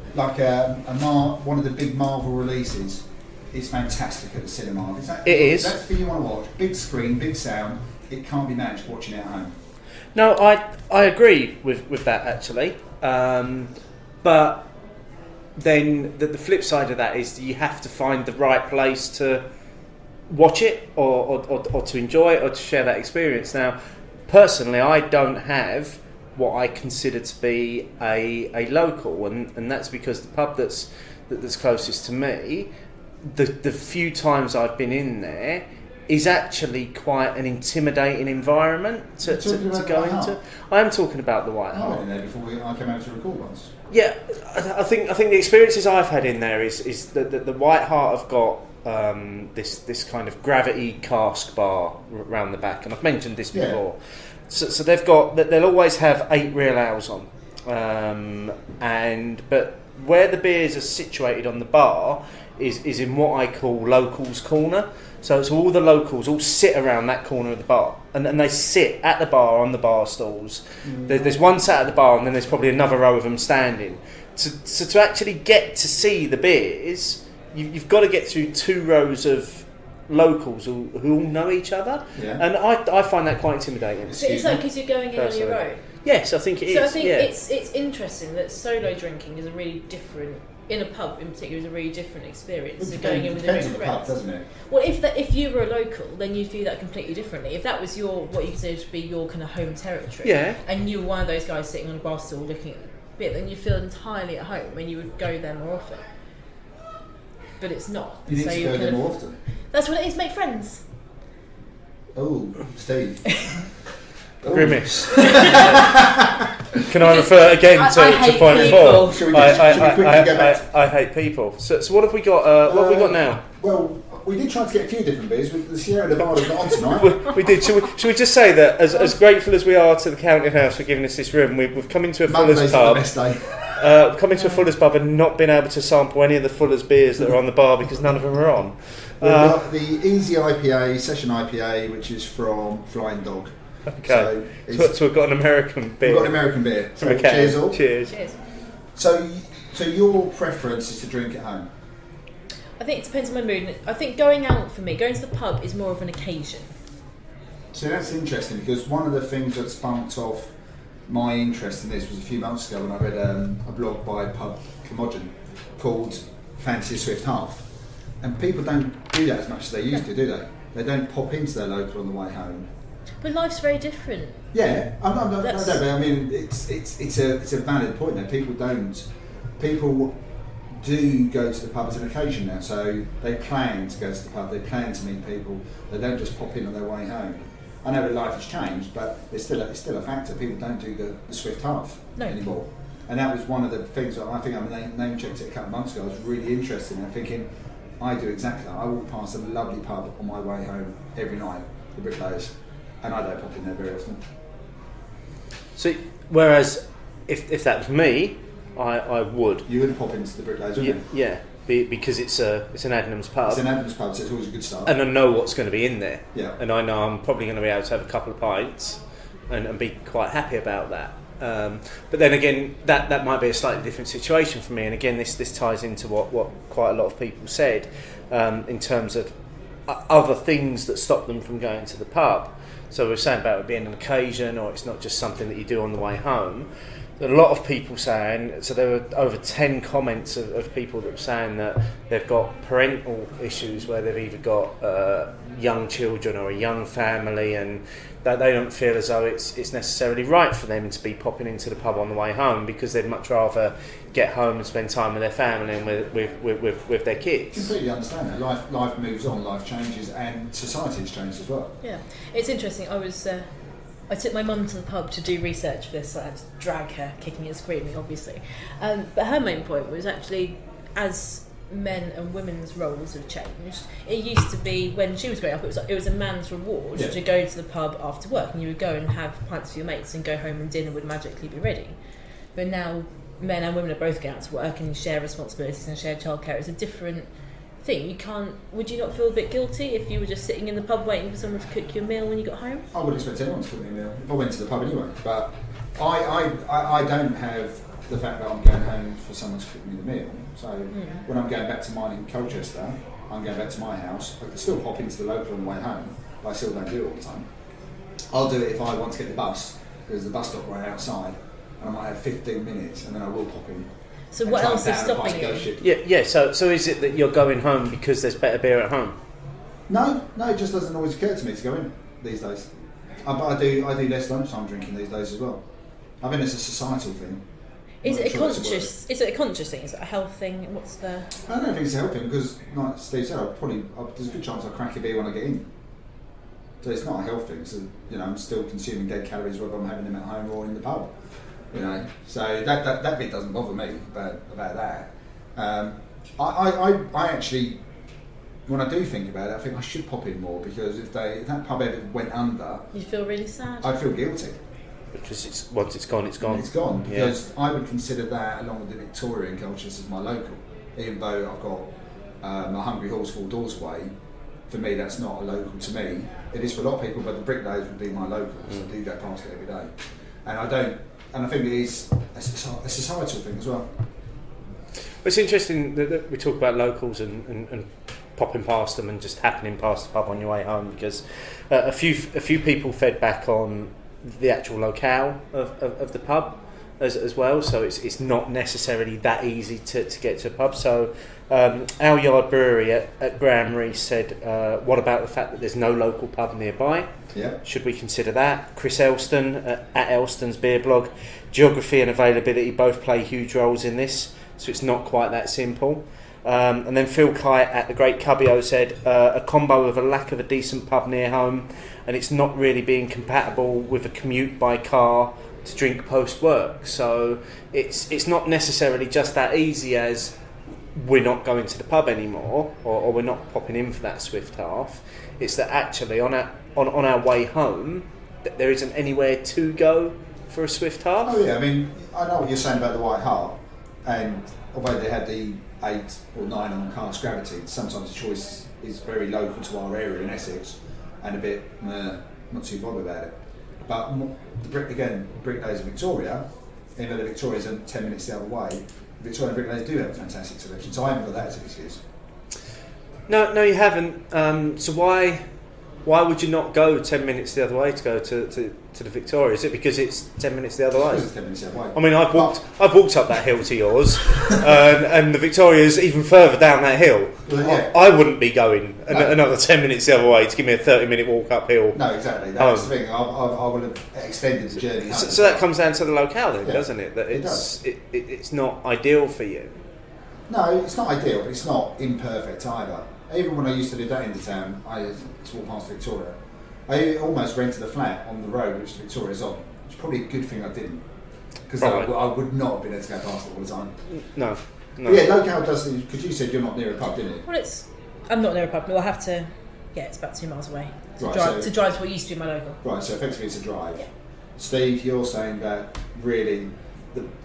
one of the big Marvel releases is fantastic at the cinema.
It is.
That's the thing you want to watch. Big screen, big sound. It can't be matched watching it at home.
No, I agree with that actually, but then the flip side of that is you have to find the right place to watch it or to enjoy it or to share that experience. Now, personally, I don't have what I consider to be a local, and that's because the pub that's closest to me, the few times I've been in there, is actually quite an intimidating environment to go into. I am talking about the White
I
Hart.
went in there before I came out to record once.
Yeah, I think the experiences I've had in there is that the White Hart have got this kind of gravity cask bar around the back, and I've mentioned this before. So they'll always have 8 real ales on, but where the beers are situated on the bar is in what I call locals corner. So all the locals all sit around that corner of the bar, and they sit at the bar on the bar stools. There's one sat at the bar, and then there's probably another row of them standing. So to actually get to see the beers, you've got to get through 2 rows of locals who all know each other, and I find that quite intimidating.
But is that because you're going in on your own?
Yes, I think it is.
So I think it's interesting that solo drinking is a really different, in a pub in particular, is a really different experience than going in with your own friends.
Depends on the pub, doesn't it?
Well, if you were a local, then you'd view that completely differently. If that was what you consider to be your kind of home territory, and you were one of those guys sitting on a bar stool looking at beer, then you feel entirely at home and you would go there more often. But it's not.
You need to go there more often.
That's what it is. Make friends.
Oh, Steve.
Grimace. Can I refer again to point 4?
Should we quickly go back?
I hate people. So what have we got? What have we got now?
Well, we did try to get a few different beers. The Sierra Nevada's not on tonight.
We did. Should we just say that as grateful as we are to the Counting House for giving us this room, we've come into a Fuller's pub. Come into a Fuller's pub and not been able to sample any of the Fuller's beers that are on the bar because none of them are on.
We've got the Easy IPA, Session IPA, which is from Flying Dog.
Okay, so we've got an American beer.
We've got an American beer. So cheers all.
Cheers.
So your preference is to drink at home?
I think it depends on my mood. I think going out for me, going to the pub is more of an occasion.
So that's interesting because one of the things that sparked off my interest in this was a few months ago when I read a blog by pub Curmudgeon called Fancy a Swift Half. And people don't do that as much as they used to, do they? They don't pop into their local on the way home.
But life's very different.
Yeah, I mean, it's a valid point there. People do go to the pub as an occasion now, so they plan to go to the pub, they plan to meet people, they don't just pop in on their way home. I know that life has changed, but it's still a factor. People don't do the swift half anymore. And that was one of the things that I think I name checked it a couple of months ago. I was really interested in thinking, I do exactly that. I walk past a lovely pub on my way home every night, the Bricklayers, and I don't pop in there very often.
So, whereas if that was me, I would.
You would pop into the Bricklayers, wouldn't you?
Yeah, because it's an Adnams pub.
It's an Adnams pub, so it's always a good start.
And I know what's going to be in there.
Yeah.
And I know I'm probably going to be able to have a couple of pints and be quite happy about that. But then again, that might be a slightly different situation for me. And again, this ties into what quite a lot of people said in terms of other things that stop them from going to the pub. So we're saying about it being an occasion, or it's not just something that you do on the way home. A lot of people saying, so there were over 10 comments of people that were saying that they've got parental issues where they've either got young children or a young family, and that they don't feel as though it's necessarily right for them to be popping into the pub on the way home, because they'd much rather get home and spend time with their family and with their kids.
Completely understand that. Life moves on, life changes, and society has changed as well.
Yeah, it's interesting. I took my mum to the pub to do research for this. I had to drag her, kicking and screaming, obviously. But her main point was actually, as men and women's roles have changed, it used to be, when she was growing up, it was a man's reward to go to the pub after work, and you would go and have pints with your mates and go home and dinner would magically be ready. But now men and women are both going out to work and share responsibilities and share childcare. It's a different thing. Would you not feel a bit guilty if you were just sitting in the pub waiting for someone to cook you a meal when you got home?
I wouldn't expect anyone to cook me a meal if I went to the pub anyway. But I don't have the fact that I'm going home for someone to cook me the meal. So when I'm going back to mine in Colchester, I'm going back to my house. I can still pop into the local on the way home, but I still don't do it all the time. I'll do it if I want to get the bus, because the bus stop right outside, and I might have 15 minutes, and then I will pop in.
So what else is stopping you?
Yeah. So is it that you're going home because there's better beer at home?
No, it just doesn't always occur to me to go in these days. But I do less lunchtime drinking these days as well. I think it's a societal thing.
Is it a conscious thing? Is it a health thing? I
don't think it's a health thing, because, like Steve said, there's a good chance I'll crack a beer when I get in. So it's not a health thing. So I'm still consuming dead calories whether I'm having them at home or in the pub. So that bit doesn't bother me about that. I actually, when I do think about it, I think I should pop in more, because if that pub ever went under,
you'd feel really sad.
I'd feel guilty.
Because once it's gone, it's gone.
It's gone, because I would consider that, along with the Victorian cultures, as my local. Even though I've got my Hungry Horse 4 doors away, for me that's not a local to me. It is for a lot of people, but the Bricklayers would be my locals. I do go past it every day. And I think it is a societal thing as well.
It's interesting that we talk about locals and popping past them and just happening past the pub on your way home, because a few people fed back on the actual locale of the pub as well, so it's not necessarily that easy to get to a pub. So our yard brewery at Graham Reese said, what about the fact that there's no local pub nearby?
Yeah.
Should we consider that? Chris Elston at Elston's Beer Blog, geography and availability both play huge roles in this, so it's not quite that simple. And then Phil Kite at the Great Cubbio said, a combo of a lack of a decent pub near home, and it's not really being compatible with a commute by car to drink post work. So it's not necessarily just that easy as we're not going to the pub anymore, or we're not popping in for that swift half. It's that actually on our way home that there isn't anywhere to go for a swift half.
Oh yeah, I mean, I know what you're saying about the White Hart, and although they had the 8 or 9 on cast gravity, sometimes the choice is very local to our area in Essex and a bit not too bothered about it. But Bricklayers in Victoria, even though the Victoria's 10 minutes the other way, Victorian Bricklayers do have a fantastic selection, so I haven't got that as an excuse.
No, you haven't. So why would you not go 10 minutes the other way to go to the Victoria? Is it because it's 10 minutes the other way?
Because it's 10 minutes the other way.
I mean, I've walked up that hill to yours, and the Victoria's even further down that hill.
Well, yeah.
I wouldn't be going another 10 minutes the other way to give me a 30-minute walk uphill.
No, exactly. That's the thing. I would have extended the journey home.
So that comes down to the locale then, doesn't it? That
It's
not ideal for you.
No, it's not ideal, but it's not imperfect either. Even when I used to live that end of town, I used to walk past Victoria. I almost rented a flat on the road which Victoria's on. It's probably a good thing I didn't, because I would not have been able to go past it all the time.
No.
But yeah, locale does, because you said you're not near a pub, didn't you?
Well, I'm not near a pub. No, I have to. Yeah, it's about 2 miles away to drive to what used to be my local.
Right, so effectively it's a drive.
Yeah.
Steve, you're saying that really,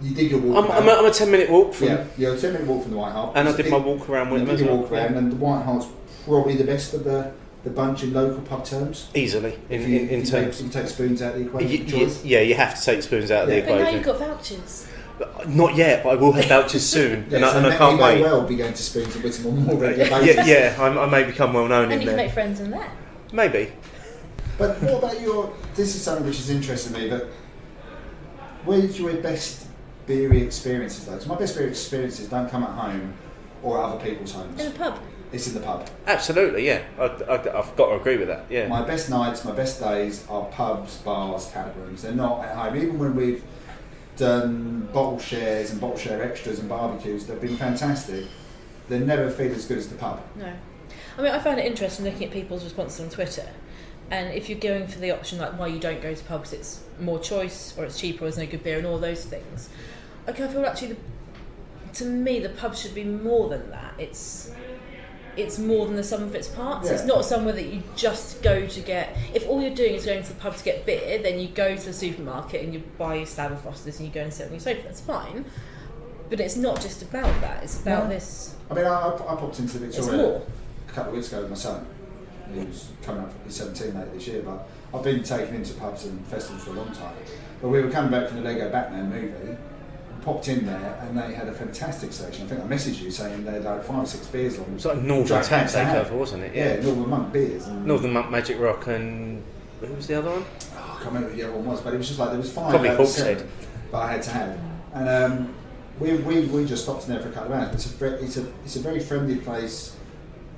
you did your walk.
I'm a 10-minute walk from.
Yeah, you're a 10-minute walk from the White Hart.
And I did my walk around with them as well.
And the White Hart's probably the best of the bunch in local pub terms.
Easily, in terms.
You take spoons out of the equation.
Yeah, you have to take spoons out of the
But now
equation.
you've got vouchers.
Not yet, but I will have vouchers soon, and I can't
you may
wait.
well be going to Spoons and Whittam on more regular basis.
Yeah, I may become well known
And
in
you can
there.
make friends in there.
Maybe.
But what about this is something which is interesting to me, but where's your best beery experiences though? Because my best beery experiences don't come at home or at other people's homes.
In a pub.
It's in the pub.
Absolutely, yeah. I've got to agree with that, yeah.
My best nights, my best days are pubs, bars, tap rooms. They're not at home. Even when we've done bottle shares and bottle share extras and barbecues, they've been fantastic. They never feel as good as the pub.
No. I mean, I found it interesting looking at people's responses on Twitter. And if you're going for the option like why you don't go to pubs, it's more choice or it's cheaper or there's no good beer and all those things. I kind of feel actually, to me, the pub should be more than that. It's more than the sum of its parts.
Yeah.
It's not somewhere that you just go to get. If all you're doing is going to the pub to get beer, then you go to the supermarket and you buy your slab of Fosters and you go and sit on your sofa. That's fine. But it's not just about that. It's about this.
I mean, I popped into
It's
Victoria
more.
a couple of weeks ago with my son. He was coming up, he's 17 later this year, but I've been taken into pubs and festivals for a long time. But we were coming back from the Lego Batman movie, popped in there, and they had a fantastic selection. I think I messaged you saying they had like 5 or 6 beers on.
It was like Northern Tap Takeover, wasn't it?
Yeah, Northern Monk beers. And
Northern Monk, Magic Rock, and who was the other one?
I can't remember who the other one was, but it was just like there was 5.
Probably
out of
Hawkshead.
7 that I had to have. And we just stopped in there for a couple of hours. It's a very friendly place,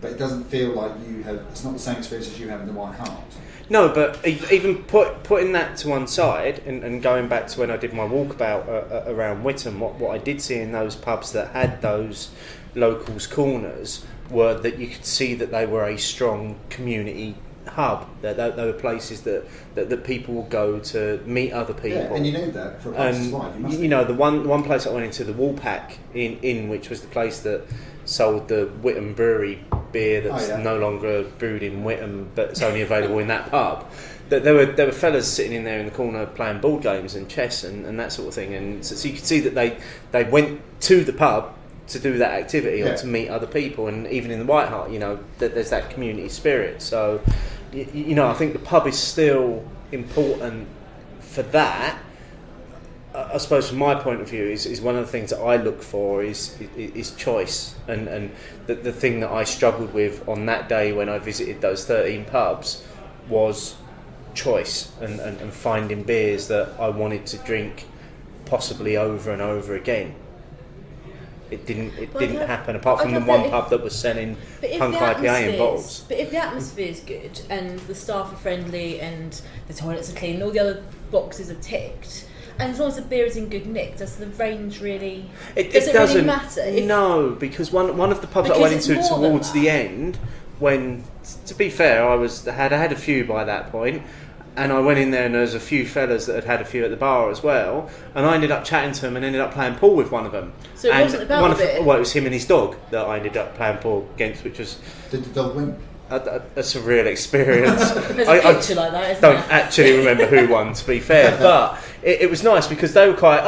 but it doesn't feel like you have. It's not the same experience as you have in the White Hart.
No, but even putting that to one side and going back to when I did my walkabout around Whittam, what I did see in those pubs that had those locals corners were that you could see that they were a strong community hub. They were places that people will go to meet other people.
Yeah, and you need that for a pub's life.
You know, the one place I went into, the Woolpack in which was the place that sold the Whittam Brewery beer that's no longer brewed in Whittam, but it's only available in that pub. That there were fellas sitting in there in the corner playing board games and chess and that sort of thing, and so you could see that they went to the pub to do that activity or to meet other people. And even in the White Hart, you know, there's that community spirit. So you know, I think the pub is still important for that. I suppose from my point of view is one of the things that I look for is choice, and the thing that I struggled with on that day when I visited those 13 pubs was choice and finding beers that I wanted to drink possibly over and over again. It didn't happen, apart from the one pub that was selling punk IPA in bottles.
But if the atmosphere is good and the staff are friendly and the toilets are clean and all the other boxes are ticked, and as long as the beer is in good nick, does the range really... It doesn't really matter?
No, because one of the pubs that I went into towards the end, when, to be fair, I had a few by that point, and I went in there and there was a few fellas that had a few at the bar as well, and I ended up chatting to them and ended up playing pool with one of them.
So it wasn't about it?
Well, it was him and his dog that I ended up playing pool against, which was...
Did the dog win?
That's a real experience.
There's a picture like that, isn't
there? I
there?
don't actually remember who won, to be fair, but it was nice because they were quite,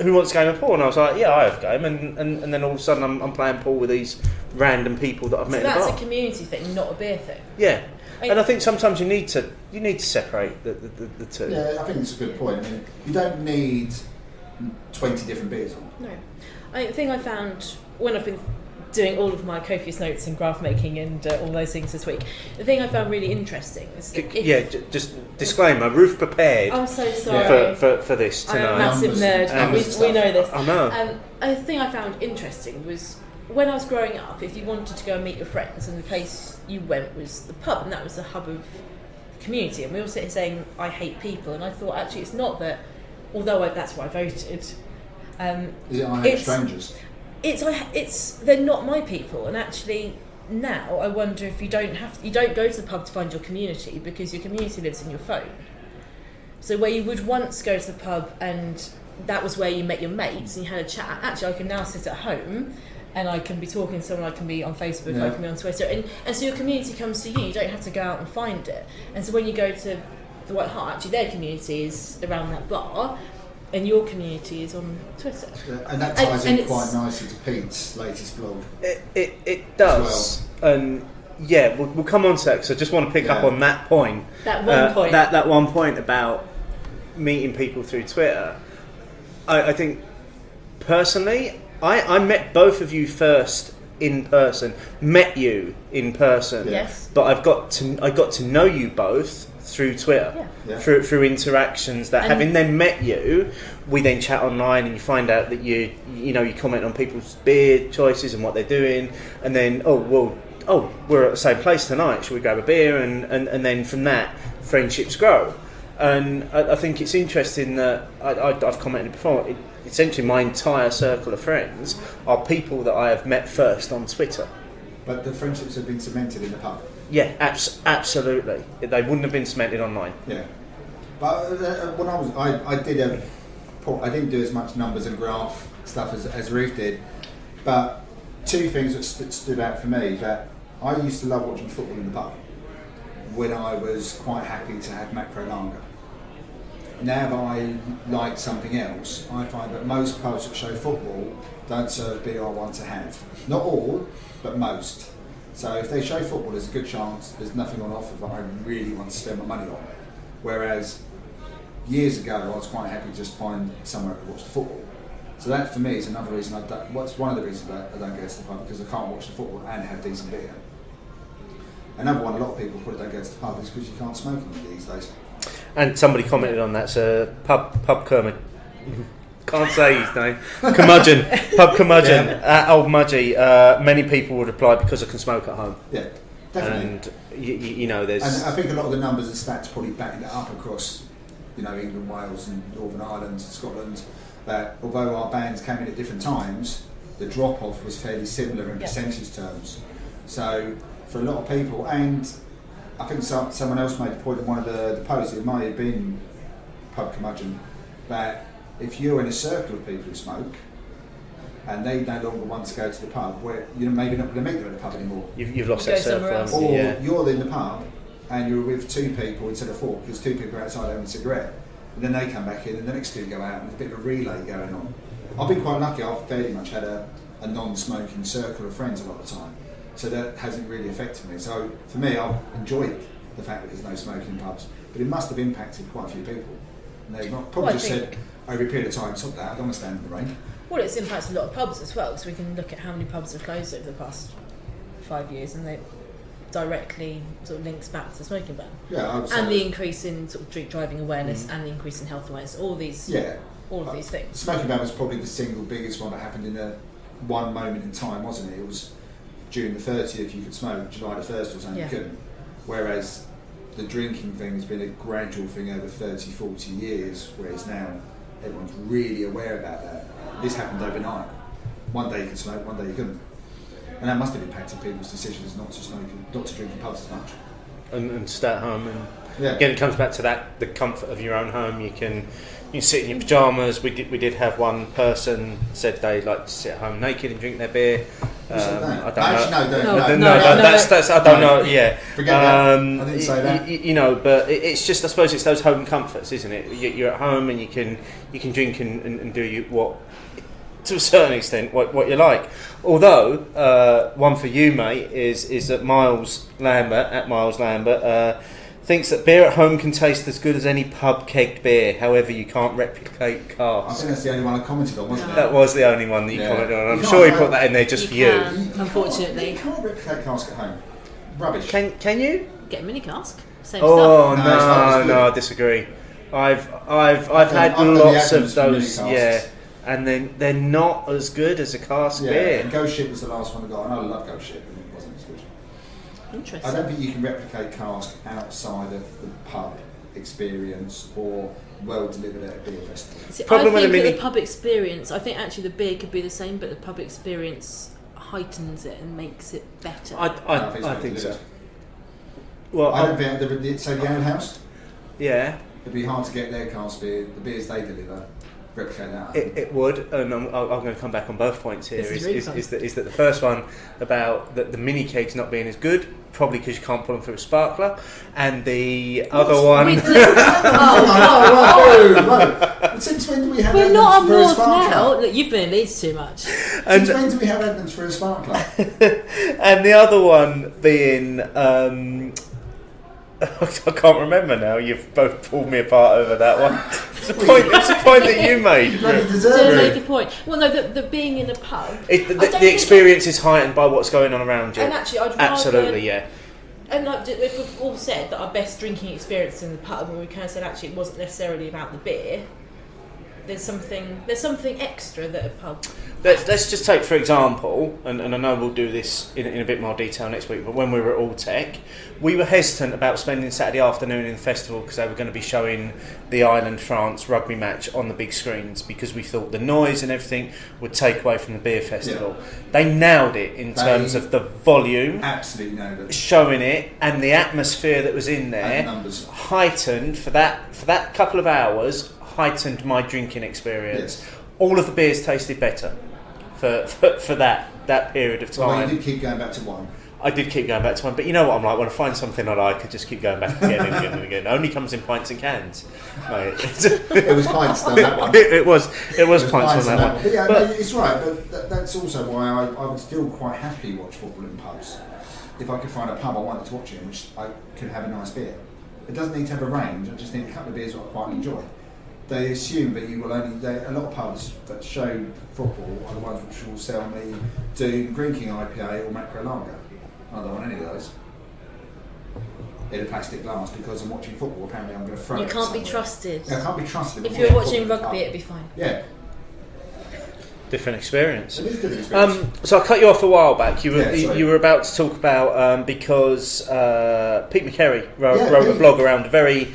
who wants a game of pool? And I was like, yeah, I have a game, and then all of a sudden I'm playing pool with these random people that I've met in the bar.
So that's a community thing, not a beer thing.
Yeah. And I think sometimes you need to separate the two.
Yeah, I think it's a good point. I mean, you don't need 20 different beers on.
No. The thing I found when I've been doing all of my copious notes and graph making and all those things this week, the thing I found really interesting is...
just disclaimer, Ruth prepared.
I'm so sorry.
For this tonight.
I'm a massive nerd, we know this.
I know.
The thing I found interesting was when I was growing up, if you wanted to go and meet your friends, and the place you went was the pub, and that was the hub of the community. And we all sit here saying, I hate people, and I thought actually it's not that, although that's why I voted.
Is it I hate strangers?
They're not my people, and actually now I wonder if you don't go to the pub to find your community, because your community lives in your phone. So where you would once go to the pub and that was where you met your mates and you had a chat, actually I can now sit at home and I can be talking to someone, I can be on Facebook, I can be on Twitter, and so your community comes to you. You don't have to go out and find it. And so when you go to the White Hart, actually their community is around that bar, and your community is on Twitter.
And that ties in quite nicely to Pete's latest blog.
It does. Well. And yeah, we'll come on to that, because I just want to pick up on that point.
That one point.
That one point about meeting people through Twitter. I think personally, I met both of you first in person. Met you in person.
Yes.
But I got to know you both through Twitter, through interactions that, having then met you, we then chat online and you find out that you comment on people's beer choices and what they're doing, and then we're at the same place tonight, shall we grab a beer, and then from that friendships grow. And I think it's interesting that I've commented before, essentially my entire circle of friends are people that I have met first on Twitter.
But the friendships have been cemented in the pub.
Yeah, absolutely. They wouldn't have been cemented online.
Yeah, but when I didn't do as much numbers and graph stuff as Ruth did. But two things that stood out for me, that I used to love watching football in the pub when I was quite happy to have macro lager. Now that I like something else, I find that most pubs that show football don't serve beer I want to have. Not all, but most. So if they show football, there's a good chance there's nothing on offer that I really want to spend my money on. Whereas years ago, I was quite happy to just find somewhere to watch the football. So that for me is another reason what's one of the reasons that I don't go to the pub, because I can't watch the football and have decent beer. Another one, a lot of people probably don't go to the pub, is because you can't smoke in these days.
And somebody commented on that, so pub Curmudgeon. Can't say his name. Curmudgeon. Pub Curmudgeon. At Old Mudgy. Many people would reply because I can smoke at home.
Yeah, definitely.
And there's.
And I think a lot of the numbers and stats probably backing it up across, England, Wales, and Northern Ireland, Scotland. That although our bands came in at different times, the drop off was fairly similar in percentage terms. So for a lot of people, and I think someone else made the point in one of the posts, it might have been Pub Curmudgeon, that if you're in a circle of people who smoke and they no longer want to go to the pub, where you're maybe not going to meet them at the pub anymore.
You've lost
You
that
go somewhere else.
circle.
Or
Yeah.
you're in the pub and you're with 2 people instead of 4 because 2 people are outside having a cigarette. And then they come back in and the next 2 go out and there's a bit of a relay going on. I've been quite lucky, I've fairly much had a non-smoking circle of friends a lot of the time. So that hasn't really affected me. So for me, I've enjoyed the fact that there's no smoking in pubs. But it must have impacted quite a few people. And they've not probably just said, over a period of time, stop that, I don't want to stand in the rain.
Well, it's impacted a lot of pubs as well, because we can look at how many pubs have closed over the past 5 years, and they directly sort of links back to the smoking ban.
Yeah, I would say
And the increase in sort of drink driving awareness and the increase in health awareness, all of these things.
Smoking ban was probably the single biggest one that happened in one moment in time, wasn't it? It was June the 30th you could smoke, July the 1st or something you couldn't. Whereas the drinking thing has been a gradual thing over 30, 40 years, whereas now everyone's really aware about that. This happened overnight. One day you could smoke, one day you couldn't. And that must have impacted people's decisions not to smoke, not to drink in pubs as much.
And stay at home, and
Yeah.
again, it comes back to that, the comfort of your own home. You can sit in your pyjamas. We did have one person said they like to sit at home naked and drink their beer.
Who said that?
I don't
Actually,
know.
no,
That's I don't know. Yeah,
Forget that. I didn't say that.
You know, but it's just, I suppose it's those home comforts, isn't it? You're at home and you can drink and do what, to a certain extent, what you like. Although one for you, mate, is that Miles Lambert thinks that beer at home can taste as good as any pub kegged beer. However, you can't replicate
I
cask.
think that's the only one I commented on, wasn't it?
That was the only one that you
Yeah.
commented on. I'm
You
sure he
can't-
put that in there just for you.
Unfortunately.
You can't replicate cask at home. Rubbish.
Can you?
Get a mini cask. Same
Oh
stuff.
No, it's not as good.
no, I disagree. I've had
I've done the
lots of
Atkins mini
those,
casks.
yeah, and then they're not as good as a cask
Yeah,
beer.
and Ghost Ship was the last one I got, and I love Ghost Ship, and it wasn't as good. I
Interesting.
don't think you can replicate cask outside of the pub experience or well delivered at a beer festival.
See,
Problem
I
with
think
a
that
mini-
the pub experience, I think actually the beer could be the same, but the pub experience heightens it and makes it better.
I
it's
think so.
delivered.
Well,
I don't think the Ale House,
yeah,
it'd be hard to get their cask beer, the beers they deliver, replicate that.
it would, and I'm going to come back on both points here.
This is really fun.
Is that the first one about the mini kegs not being as good, probably because you can't put them through a sparkler, and the other one.
Whoa. Since when do we have
We're
Edmonds
not up
for a
north
sparkler?
now. Look, you've been in Leeds too much.
Since when do we have Edmonds for a sparkler?
And the other one being, I can't remember now. You've both pulled me apart over that one. It's a point that you made.
Bloody
To
deserve
make
it.
a point. Well, no, the being in a pub.
The experience is heightened by what's going on around you.
And actually, I'd rather,
Absolutely, yeah.
And like, if we've all said that our best drinking experience in the pub, and we kind of said actually it wasn't necessarily about the beer. There's something extra that a pub.
Let's just take, for example, and I know we'll do this in a bit more detail next week, but when we were at All Tech, we were hesitant about spending Saturday afternoon in the festival because they were going to be showing the Ireland-France rugby match on the big screens, because we thought the noise and everything would take away from the beer festival.
Yeah.
They nailed it in terms of the volume,
Absolutely no. But
showing it, and the atmosphere that was in
and
there,
the numbers.
heightened for that couple of hours, heightened my drinking experience.
Yes.
All of the beers tasted better for that period of
Well,
time.
you did keep going back to one.
I did keep going back to one, but you know what I'm like, when I find something I like, I just keep going back again and again and again. It only comes in pints and cans. Mate.
It was pints on that one.
It was pints on that one.
But yeah,
But-
no, it's right. But that's also why I would still quite happily watch football in pubs. If I could find a pub I wanted to watch it in, which I could have a nice beer. It doesn't need to have a range. I just need a couple of beers that I quite enjoy. They assume that you will only. A lot of pubs that show football are the ones which will sell me Doom, Green King IPA or Macro Lager. I don't want any of those in a plastic glass because I'm watching football. Apparently, I'm going to throw
You
it
can't be
somewhere.
trusted.
Yeah, I can't be trusted.
If
I'm
you're watching
football in a
rugby,
pub.
it'd be fine.
Yeah,
Different experience.
it is a different experience.
So I cut you off a while back. You were
Yeah, sorry.
you were about to talk about because Pete McKerry wrote a
Pete.
blog around very.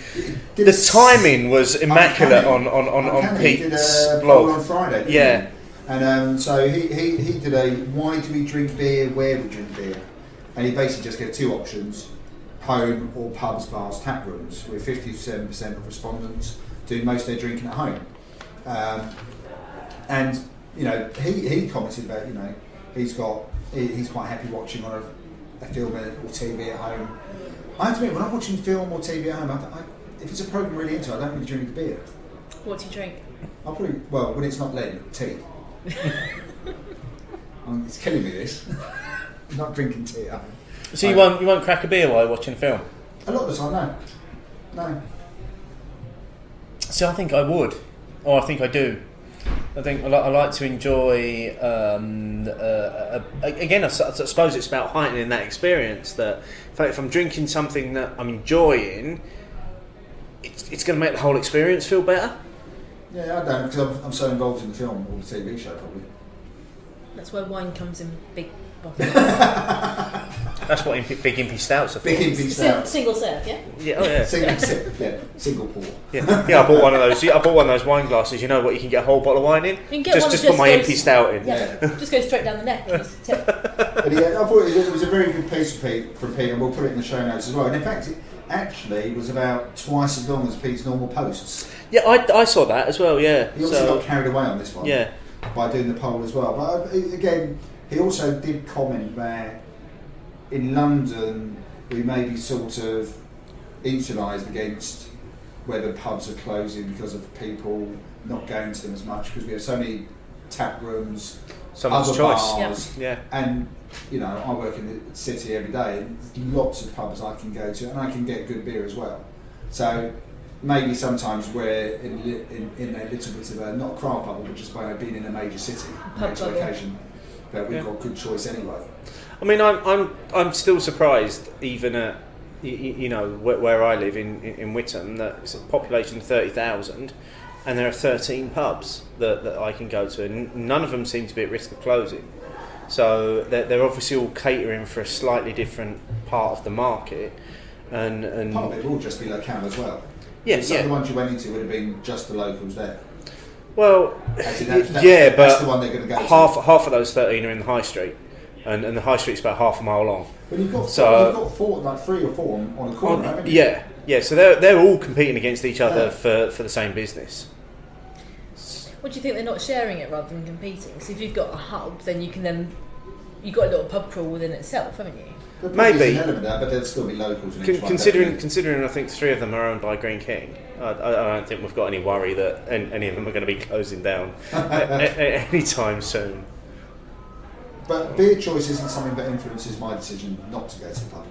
Did
The
a
timing was immaculate
Uncanny.
on
Uncanny
Pete's
did a
blog.
poll on Friday, didn't
Yeah.
he? And so he did a why do we drink beer, where we drink beer, and he basically just gave two options: home or pubs, bars, tap rooms, with 57% of respondents doing most of their drinking at home. And you know, he commented about, you know, he's quite happy watching on a film or TV at home. I have to admit, when I'm watching film or TV at home, if it's a program I'm really into, I don't really drink the beer.
What do you drink?
I'll probably, well, when it's not lead, tea. It's killing me, this. Not drinking tea at home.
So you won't crack a beer while you're watching a film?
A lot of the time, no.
See, I think I would, or I think I do. I think I like to enjoy. Again, I suppose it's about heightening that experience. That if I'm drinking something that I'm enjoying, it's going to make the whole experience feel better.
Yeah, I don't, because I'm so involved in the film or the TV show, probably.
That's where wine comes in big bottles.
That's what big impy stouts are for.
Big impy stout.
Single serve, yeah?
Yeah, oh yeah.
Single pour.
Yeah, I bought one of those. I bought one of those wine glasses. You know what? You can get a whole bottle of wine in.
You can get one
just
that
put my
goes-
impy stout in.
Yeah, just goes straight down the neck. Just tip.
But yeah, I thought it was a very good piece from Pete, and we'll put it in the show notes as well. And in fact, it actually was about twice as long as Pete's normal posts.
Yeah, I saw that as well. Yeah.
He also got carried away on this one.
Yeah.
By doing the poll as well. But again, he also did comment that in London we may be sort of insulised against whether pubs are closing because of people not going to them as much, because we have so many tap rooms,
Someone's
other
choice.
bars,
Yeah.
and you know, I work in the city every day, and there's lots of pubs I can go to, and I can get good beer as well. So maybe sometimes we're in a little bit of a, not a craft bubble, but just by being in a major city, major location, but we've got good choice anyway.
I mean, I'm still surprised, even at you know where I live in Witham, that it's a population of 30,000, and there are 13 pubs that I can go to, and none of them seem to be at risk of closing. So they're obviously all catering for a slightly different part of the market, and
part of it will just be locale as well.
Yeah,
Some of the ones you went into would have been just the locals there.
Well,
that's
but
the one they're going to go
half of those 13 are in the high street, and the high street's about half a mile long.
But you've got four, like 3 or 4 on a corner, haven't you?
Yeah. So they're all competing against each other for the same business.
What do you think they're not sharing it rather than competing? Because if you've got a hub, then you've got a little pub crawl within itself, haven't you?
Maybe an element of that, but there'd still be locals.
Considering I think 3 of them are owned by Green King, I don't think we've got any worry that any of them are going to be closing down anytime soon.
But beer choice isn't something that influences my decision not to go to the pub.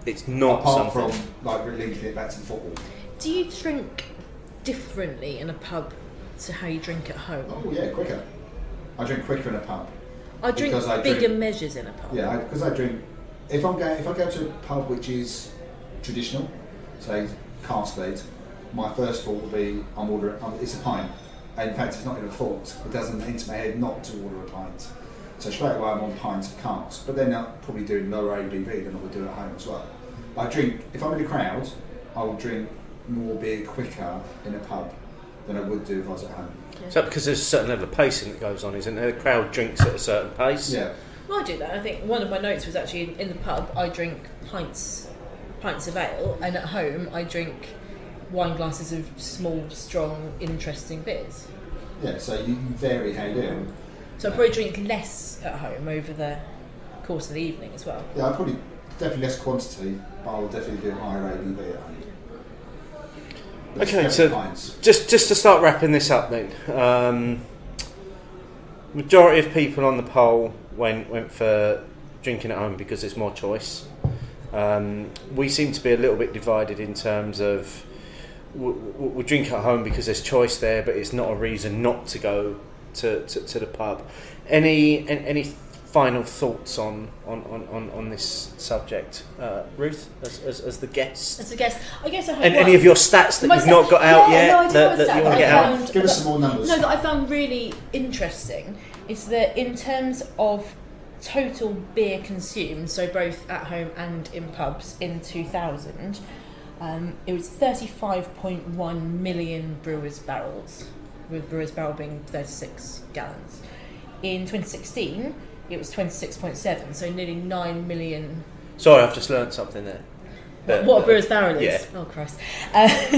It's not
apart
something.
from like linking it back to the football.
Do you drink differently in a pub to how you drink at home?
Oh yeah, quicker. I drink quicker in a pub.
I drink bigger measures in a pub.
Yeah, because I drink. If I go to a pub which is traditional, say cask led, my first thought will be I'm ordering. It's a pint. In fact, it's not even a thought. It doesn't enter my head not to order a pint. So straight away I'm on pints of cask. But then I'll probably do lower ABV than I would do at home as well. I drink. If I'm in a crowd, I will drink more beer quicker in a pub than I would do if I was at home.
Is that because there's a certain level of pacing that goes on, isn't there? The crowd drinks at a certain pace.
Yeah.
Well, I do that. I think one of my notes was actually in the pub I drink pints of ale, and at home I drink wine glasses of small, strong, interesting beers.
Yeah, so you vary how you do.
So I probably drink less at home over the course of the evening as well.
Yeah, I probably definitely less quantity, but I'll definitely do higher ABV at home.
Okay, so just to start wrapping this up then, majority of people on the poll went for drinking at home because there's more choice. We seem to be a little bit divided in terms of we drink at home because there's choice there, but it's not a reason not to go to the pub. Any final thoughts on this subject, Ruth, as the guest?
As a guest, I guess I have
any of your stats that you've not got out yet that you want to get out?
Give us some more numbers.
No, that I found really interesting is that in terms of total beer consumed, so both at home and in pubs in 2000, it was 35.1 million brewers' barrels, with brewers' barrel being 36 gallons. In 2016, it was 26.7, so nearly 9 million.
Sorry, I've just learnt something there.
What a brewer's barrel is?
Yeah.
Oh, Christ.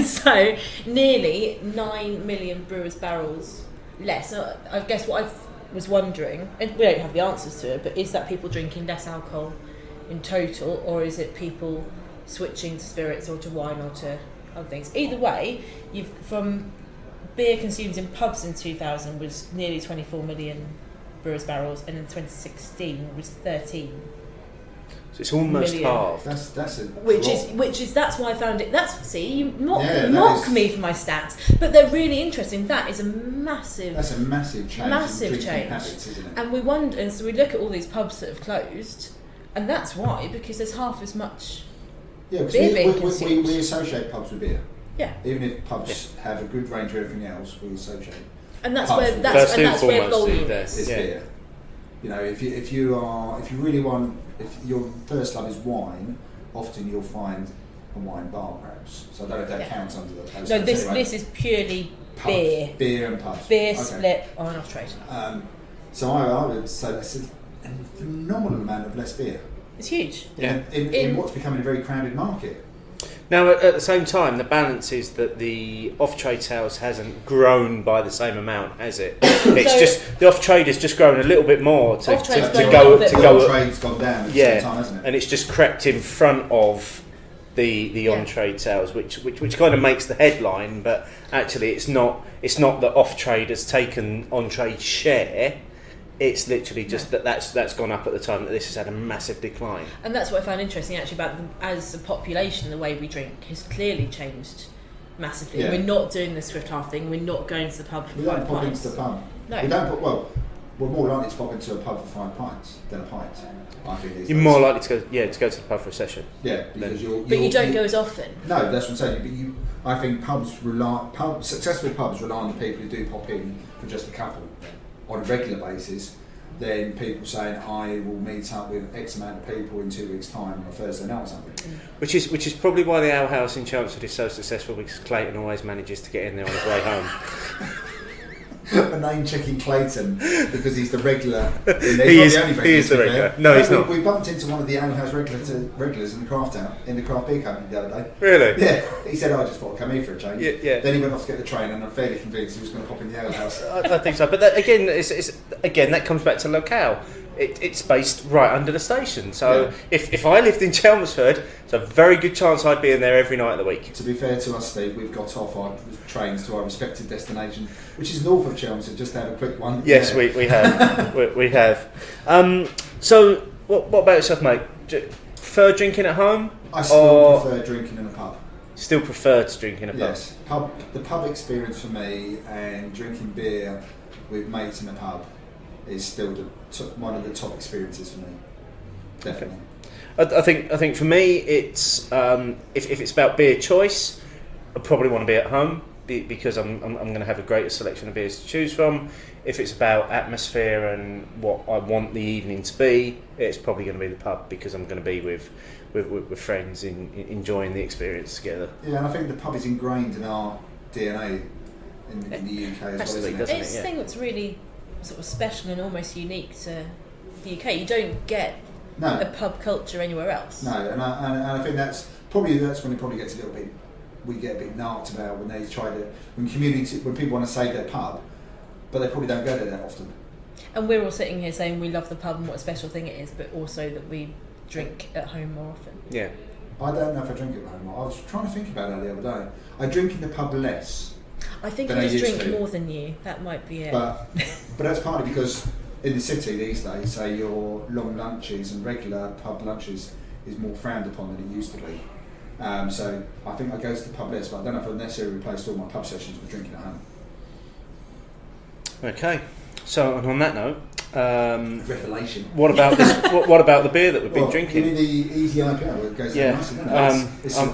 So, nearly 9 million brewer's barrels less. So I guess what I was wondering, and we don't have the answers to it, but is that people drinking less alcohol in total, or is it people switching to spirits or to wine or to other things? Either way, from beer consumed in pubs in 2000 was nearly 24 million brewer's barrels, and in 2016 was 13.
So it's almost
million.
half.
That's why I found it. You mock
is,
me for my stats, but they're really interesting. That is a massive.
That's a massive change.
Massive
in drinking
change.
habits, isn't it?
And we wonder, and so we look at all these pubs that have closed, and that's why, because there's half as much.
Yeah,
beer being
because
consumed.
we associate pubs with beer.
Yeah.
Even if pubs have a good range of everything else, we associate.
And that's
pubs
where
with
that's
beer.
and that's where
First and foremost,
volume
there's-
is.
It's beer. You know, if your first love is wine, often you'll find a wine bar, perhaps. So I don't know if that counts under the post.
No, this is purely
pubs,
beer.
beer and pubs.
Beer
Okay.
split on off trade.
So I would say that's a phenomenal amount of less beer
It's huge.
in what's becoming a very crowded market.
Now, at the same time, the balance is that the off-trade sales hasn't grown by the same amount, has it? It's just the off-trade has just grown a little bit more to
Off-trade's
go
grown a little bit more.
The trade's gone down at the same time, hasn't it?
and it's just crept in front of the on-trade sales, which kind of makes the headline, but actually it's not that off-trade has taken on-trade share. It's literally just that's gone up at the time that this has had a massive decline.
And that's what I found interesting actually about as a population, the way we drink has clearly changed massively.
Yeah.
We're not doing the Swift half thing. We're not going to the pub for
We don't
5
pop
pints.
into the pub.
No.
We don't put, we're more likely to pop into a pub for 5 pints than a pint. I think these
You're
days.
more likely to go to the pub for a session.
Yeah, because
But you don't go as often.
No, that's what I'm saying. But I think successful pubs rely on the people who do pop in for just a couple on a regular basis. Then people saying, I will meet up with X amount of people in 2 weeks' time on a Thursday night or something.
Which is probably why the Ale House in Chelmsford is so successful, because Clayton always manages to get in there on his way home.
A name checking Clayton because he's the regular. He's
He
not
is-
the only regular.
he is the
to be
regular.
fair.
No, he's not.
We bumped into one of the Ale House regulars in the craft beer company the other day.
Really?
Yeah, he said, I just thought I'd come here for a change.
Yeah.
Then he went off to get the train, and I'm fairly convinced he was going to pop in the Ale House.
I think so. But that, again, that comes back to locale. It's based right under the station. So if I lived in Chelmsford, it's a very good chance I'd be in there every night of the week.
To be fair to us, Steve, we've got off our trains to our respective destination, which is north of Chelmsford, just to have a quick one.
Yes,
Yeah.
we have. we have. So what about yourself, mate? Do you prefer drinking at home?
I still prefer drinking in a pub.
Still prefer to drink in a pub?
Yes, the pub experience for me and drinking beer with mates in a pub is still one of the top experiences for me. Definitely.
I think for me, it's if it's about beer choice, I probably want to be at home because I'm going to have a greater selection of beers to choose from. If it's about atmosphere and what I want the evening to be, it's probably going to be the pub because I'm going to be with friends enjoying the experience together.
Yeah, and I think the pub is ingrained in our DNA in the UK as well, isn't it?
Doesn't
It's
it?
a thing that's really sort of special and almost unique to the UK. You don't get a pub culture anywhere else.
No, and I think that's when it probably gets a little bit. We get a bit narked about when they try to when people want to save their pub, but they probably don't go there that often.
And we're all sitting here saying we love the pub and what a special thing it is, but also that we drink at home more often.
Yeah.
I don't know if I drink at home. I was trying to think about that the other day. I drink in the pub less.
I think
than
I
I
just
used
drink
to.
more than you. That might be it.
But that's partly because in the city these days, say your long lunches and regular pub lunches is more frowned upon than it used to be. So I think I go to the pub less, but I don't know if I've necessarily replaced all my pub sessions with drinking at home.
Okay. So and on that note,
Revelation.
what about this? what about the beer that we've been
You
drinking?
mean the easy IPA? It goes
Yeah.
down nicely, doesn't it?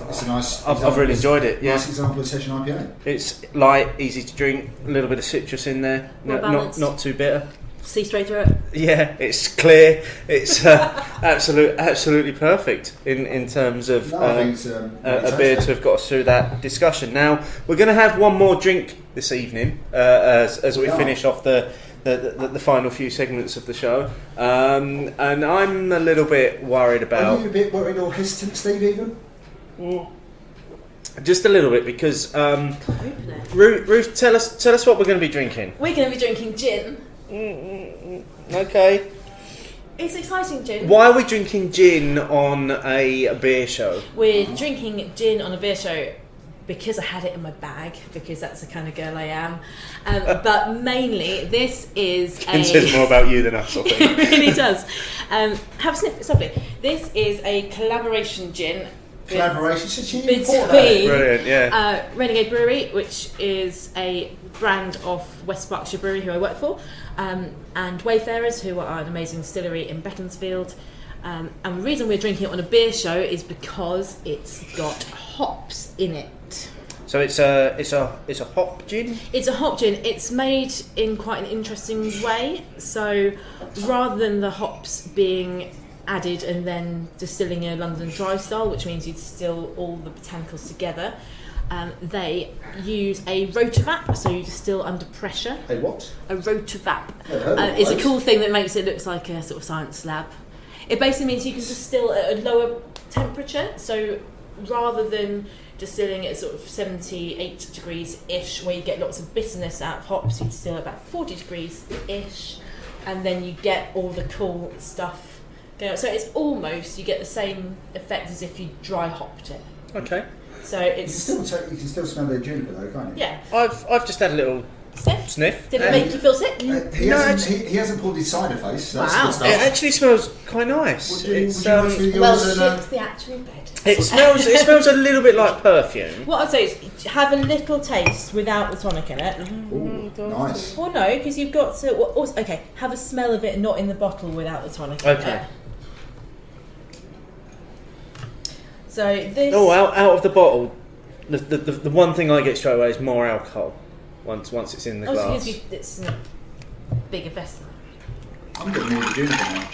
It's a nice.
I've really enjoyed it. Yeah.
Nice example of session IPA.
It's light, easy to drink, a little bit of citrus in there,
Well balanced.
not too bitter.
See straight through it.
Yeah, it's clear. It's absolutely perfect in terms of
No, I think it's,
a
fantastic.
beer to have got us through that discussion. Now we're going to have one more drink this evening as we finish off the final few segments of the show, and I'm a little bit worried
Are
about.
you a bit worried or hesitant, Steve? Even
Just a little bit, because
Open it.
Ruth, tell us what we're going to be drinking.
We're going to be drinking gin.
Okay.
It's exciting gin.
Why are we drinking gin on a beer show?
We're drinking gin on a beer show because I had it in my bag, because that's the kind of girl I am. But mainly, this is
Gin says more about you than us, I think.
It really does. Have a sniff, it's lovely. This is a collaboration gin.
Collaboration, so she
Between
Brilliant, yeah.
Renegade Brewery, which is a brand of West Berkshire Brewery who I work for, and Wayfarers, who are an amazing distillery in Beaconsfield. And the reason we're drinking it on a beer show is because it's got hops in it.
So it's a hop gin?
It's a hop gin. It's made in quite an interesting way. So rather than the hops being added and then distilling in a London dry style, which means you distill all the botanicals together, they use a rotovap, so you distill under pressure.
A what?
A rotovap.
It's
a cool thing that makes it look like a sort of science lab. It basically means you can distill at a lower temperature, so rather than distilling at sort of 78 degrees-ish, where you get lots of bitterness out of hops, you distill at about 40 degrees-ish, and then you get all the cool stuff going on. So it's almost, you get the same effect as if you dry hopped it.
Okay.
So
You
it's...
can still smell the juniper though, can't you?
Yeah.
I've just had a little sniff.
Did it make you feel sick?
He hasn't pulled his cider face, so that's
Wow.
good stuff.
It actually smells quite nice.
Would you
It's,
go through yours
Well,
and,
shit's the actual bed.
it smells a little bit like perfume.
What I'd say is have a little taste without the tonic in it.
Ooh, nice.
Well, no, because you've got to... Well, also, okay, have a smell of it not in the bottle without the tonic in
Okay.
it. So this...
Oh, out of the bottle, the one thing I get straight away is more alcohol once it's in the
Also
glass.
gives you... It's a bigger vessel.
I'm getting more juniper now.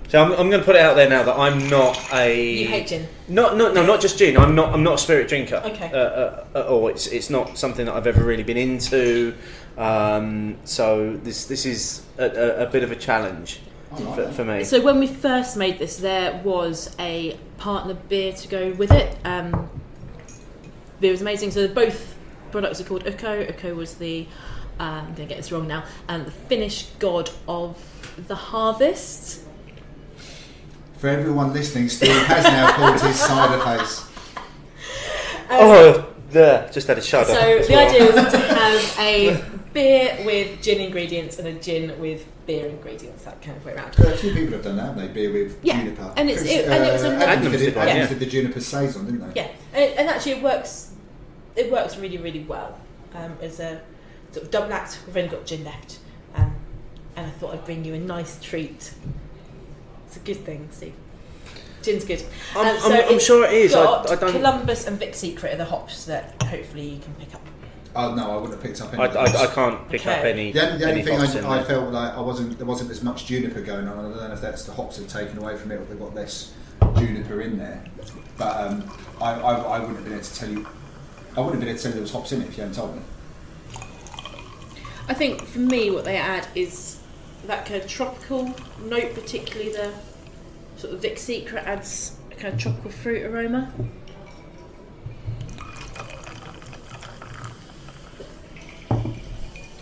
So I'm going to put it out there now that I'm not a...
You hate gin?
Not just gin. I'm not a spirit drinker.
Okay.
At all. It's not something that I've ever really been into. So this is a bit of a challenge for me.
So when we first made this, there was a partner beer to go with it. Beer was amazing. So both products are called Ukko. Ukko was the... I'm going to get this wrong now. The Finnish god of the harvest.
For everyone listening, Steve has now pulled his cider face.
Just had a shudder.
So the idea was to have a beer with gin ingredients and a gin with beer ingredients, that kind of way around.
A few people have done that, haven't they? Beer with juniper.
And it was a
Adams
did one,
Adams did the juniper saison, didn't they?
Yeah, and actually it works really, really well as a sort of double act. We've only got gin left, and I thought I'd bring you a nice treat. It's a good thing, Steve. Gin's good.
I'm sure it is. I don't.
Columbus and Vic Secret are the hops that hopefully you can pick up.
Oh no, I wouldn't have picked up any.
I can't pick up any.
The only
any
thing
hops in
I
there.
felt like there wasn't as much juniper going on. I don't know if that's the hops have taken away from it or they've got less juniper in there. But I wouldn't have been able to tell you. I wouldn't have been able to tell you there was hops in it if you hadn't told me.
I think for me, what they add is that kind of tropical note, particularly the sort of Vic Secret adds a kind of tropical fruit aroma.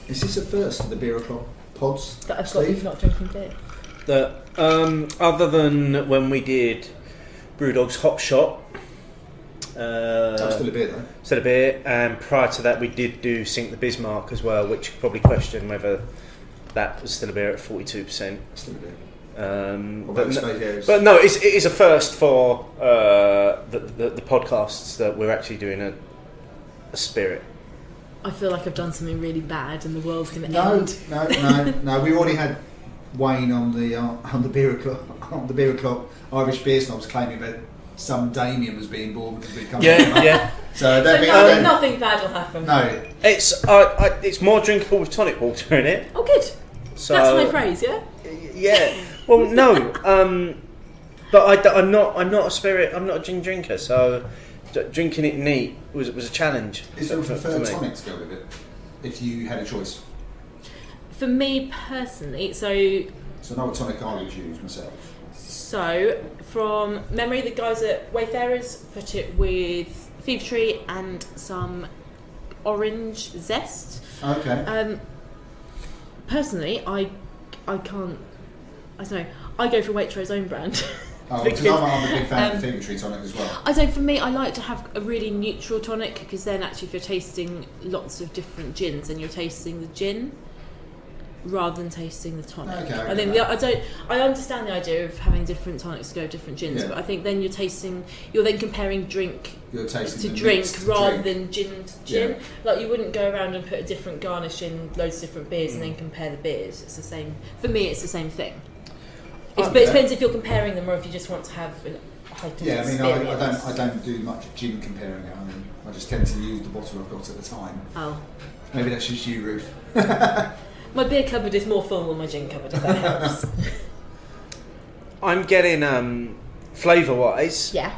Is this a first for the Beer O'Clock pods?
That I've got
Steve?
not drinking beer.
Other than when we did Brewdog's Hop Shot.
That's still a beer though.
Still a beer, and prior to that we did do Sink the Bismarck as well, which you could probably question whether that was still a beer at 42%.
Still a beer.
But no, it is a first for the podcasts that we're actually doing a spirit.
I feel like I've done something really bad and the world's going to end.
No. We already had Wayne on the Beer O'Clock Irish Beer Snobs claiming that some Damien was being born because we'd come.
Yeah.
So I don't think
nothing bad will happen.
No.
It's more drinkable with tonic water in it.
Oh, good.
So,
that's my phrase, yeah.
Yeah. Well, no. But I'm not a spirit. I'm not a gin drinker. So drinking it neat was a challenge.
Is there a
for
preferred
me.
tonic to go with it? If you had a choice.
For me personally, so
I know what tonic I would use myself.
So, from memory, the guys at Wayfarers put it with Fever Tree and some orange zest.
Okay.
Personally, I can't. I don't know. I go for Waitrose own brand.
Oh, because I'm a big fan of the Fever Tree tonic as well.
I don't. For me, I like to have a really neutral tonic because then actually, if you're tasting lots of different gins, then you're tasting the gin rather than tasting the tonic.
Okay,
I think I understand the idea of having different tonics to go with different gins,
Yeah.
but I think then you're then comparing drink
You're tasting
to
the
drink
mixed
rather
drink.
than gin to gin.
Yeah.
Like you wouldn't go around and put a different garnish in loads of different beers and then compare the beers. It's the same. For me, it's the same thing. But it depends if you're comparing them or if you just want to have a heightened experience.
I don't do much gin comparing it. I just tend to use the bottle I've got at the time.
Oh.
Maybe that's just you, Ruth.
My beer cupboard is more full than my gin cupboard, if that helps.
I'm getting flavour-wise.
Yeah.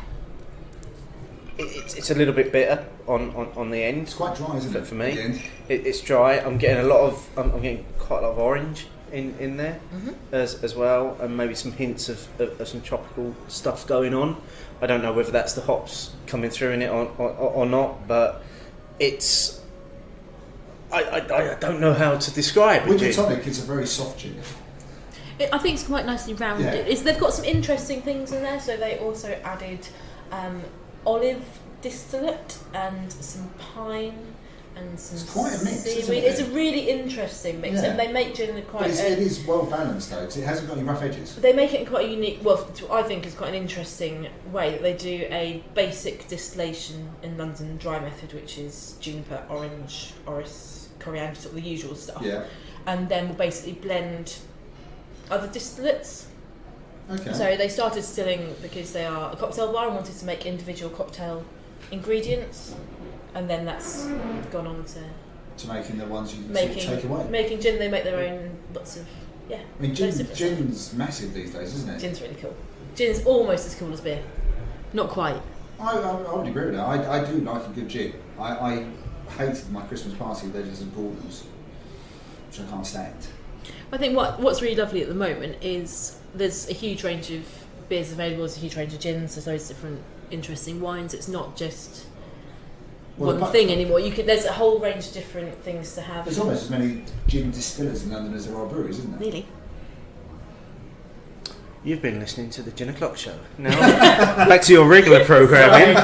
It's a little bit bitter on the end.
It's quite dry, isn't it?
For me,
at the end?
it's dry. I'm getting I'm getting quite a lot of orange in there as well, and maybe some hints of some tropical stuff going on. I don't know whether that's the hops coming through in it or not, but it's. I don't know how to describe it.
With the tonic, it's a very soft gin.
I think it's quite nicely rounded.
Yeah.
They've got some interesting things in there. So they also added olive distillate and some pine and some
It's quite a mix, isn't
seaweed.
it?
It's a really interesting mix,
Yeah.
and they make gin in
But
quite.
it is well balanced though, because it hasn't got any rough edges.
They make it in quite a unique. Well, I think is quite an interesting way. They do a basic distillation in London dry method, which is juniper, orange, orris, coriander, sort of the usual stuff.
Yeah.
And then we'll basically blend other distillates.
Okay.
So they started distilling because they are a cocktail bar and wanted to make individual cocktail ingredients, and then that's gone on to
making the ones you
making
take away.
making gin. They make their own lots of
I mean,
loads of different stuff.
gin's massive these days, isn't it?
Gin's really cool. Gin's almost as cool as beer, not quite.
I would agree with that. I do like a good gin. I hated my Christmas party with Edges and Gordons, which I can't stand.
I think what's really lovely at the moment is there's a huge range of beers available. There's a huge range of gins. There's loads of different interesting wines. It's not just one thing anymore. There's a whole range of different things to have.
There's almost as many gin distillers in London as there are breweries, isn't there?
Nearly.
You've been listening to the Gin O'Clock Show. Now, back to your regular programming.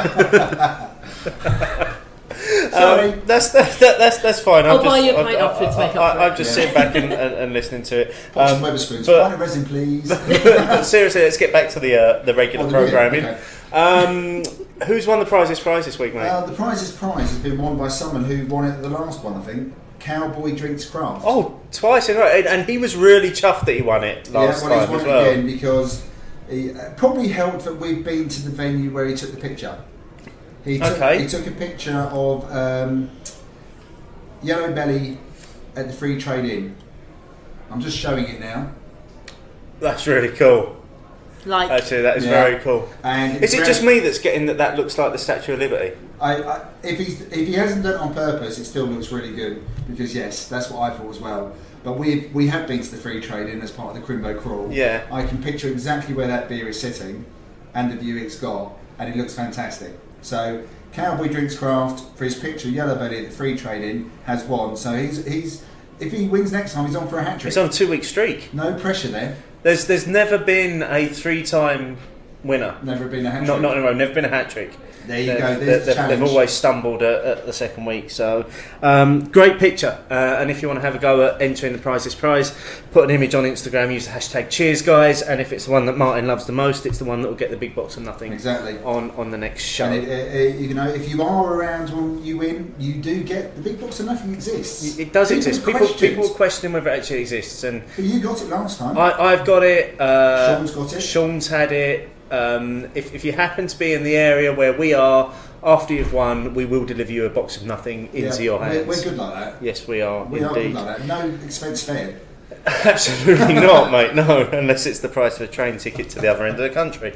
Sorry.
That's fine.
I'll buy you a pint afterwards to make up for it.
I'm just sitting back and listening to it.
Pop some Wetherspoons.
but-
Pint of resin, please.
But seriously, let's get back to the regular programming.
Okay.
Who's won the Prizeless Prize this week, mate?
The Prizeless Prize has been won by someone who won it at the last one, I think. Cowboy Drinks Craft.
Oh, twice in a row, and he was really chuffed that he won it last
he's
time
won
as
it
well.
again because he probably helped that we've been to the venue where he took the picture. He took a picture of Yellow Belly at the Free Trade Inn. I'm just showing it now.
That's really cool. Actually, that is very cool.
And
is it just me that's getting that looks like the Statue of Liberty?
If he hasn't done it on purpose, it still looks really good because yes, that's what I thought as well. But we have been to the Free Trade Inn as part of the Crimbo Crawl.
Yeah.
I can picture exactly where that beer is sitting and the view it's got, and it looks fantastic. So Cowboy Drinks Craft, for his picture, Yellow Belly at the Free Trade Inn, has won. So he's if he wins next time, he's on for a hat trick.
He's on a 2-week streak.
No pressure there.
There's never been a 3-time winner.
Never been a hat trick.
Not in a row. Never been a hat trick.
There you go. There's the challenge.
They've always stumbled at the second week. So great picture. And if you want to have a go at entering the Prizeless Prize, put an image on Instagram. Use the hashtag Cheers Guys. And if it's the one that Martin loves the most, it's the one that will get the big box of nothing.
Exactly.
On the next show.
And if you are around when you win, you do get the big box of nothing exists.
It does exist. People question whether it actually exists. But
you got it last time.
I've got it.
Sean's got it.
Sean's had it. If you happen to be in the area where we are, after you've won, we will deliver you a box of nothing into your hands.
We're good like that.
Yes, we are.
We
indeed.
are good like that. No expense spared.
Absolutely not, mate. No, unless it's the price of a train ticket to the other end of the country.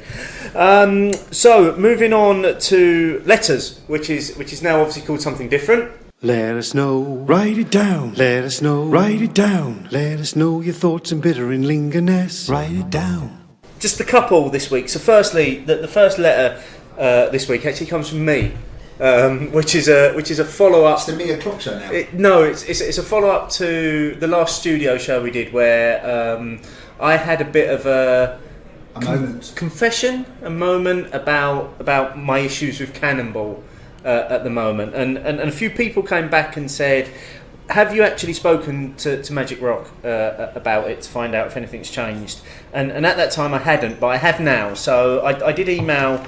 So, moving on to letters, which is now obviously called something different.
Let us know, write it down. Let us know, write it down. Let us know your thoughts and bitter and lingerness. Write it down.
just a couple this week. So firstly, the first letter this week actually comes from me, which is a follow up.
It's the Me O'Clock show now.
It's a follow up to the last studio show we did where I had a bit of a confession, a moment about my issues with Cannonball at the moment, and a few people came back and said, have you actually spoken to Magic Rock about it to find out if anything's changed? And at that time I hadn't, but I have now. So I did email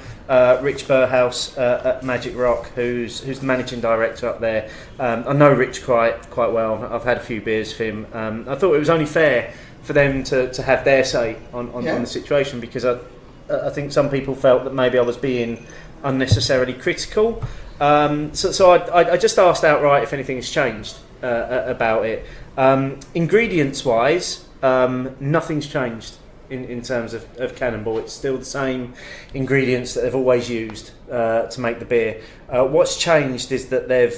Rich Burhouse at Magic Rock, who's the managing director up there. I know Rich quite well. I've had a few beers with him. I thought it was only fair for them to have their say on the situation, because I think some people felt that maybe I was being unnecessarily critical. So I just asked outright if anything has changed about it. Ingredients wise, nothing's changed in terms of Cannonball. It's still the same ingredients that they've always used to make the beer. What's changed is that they've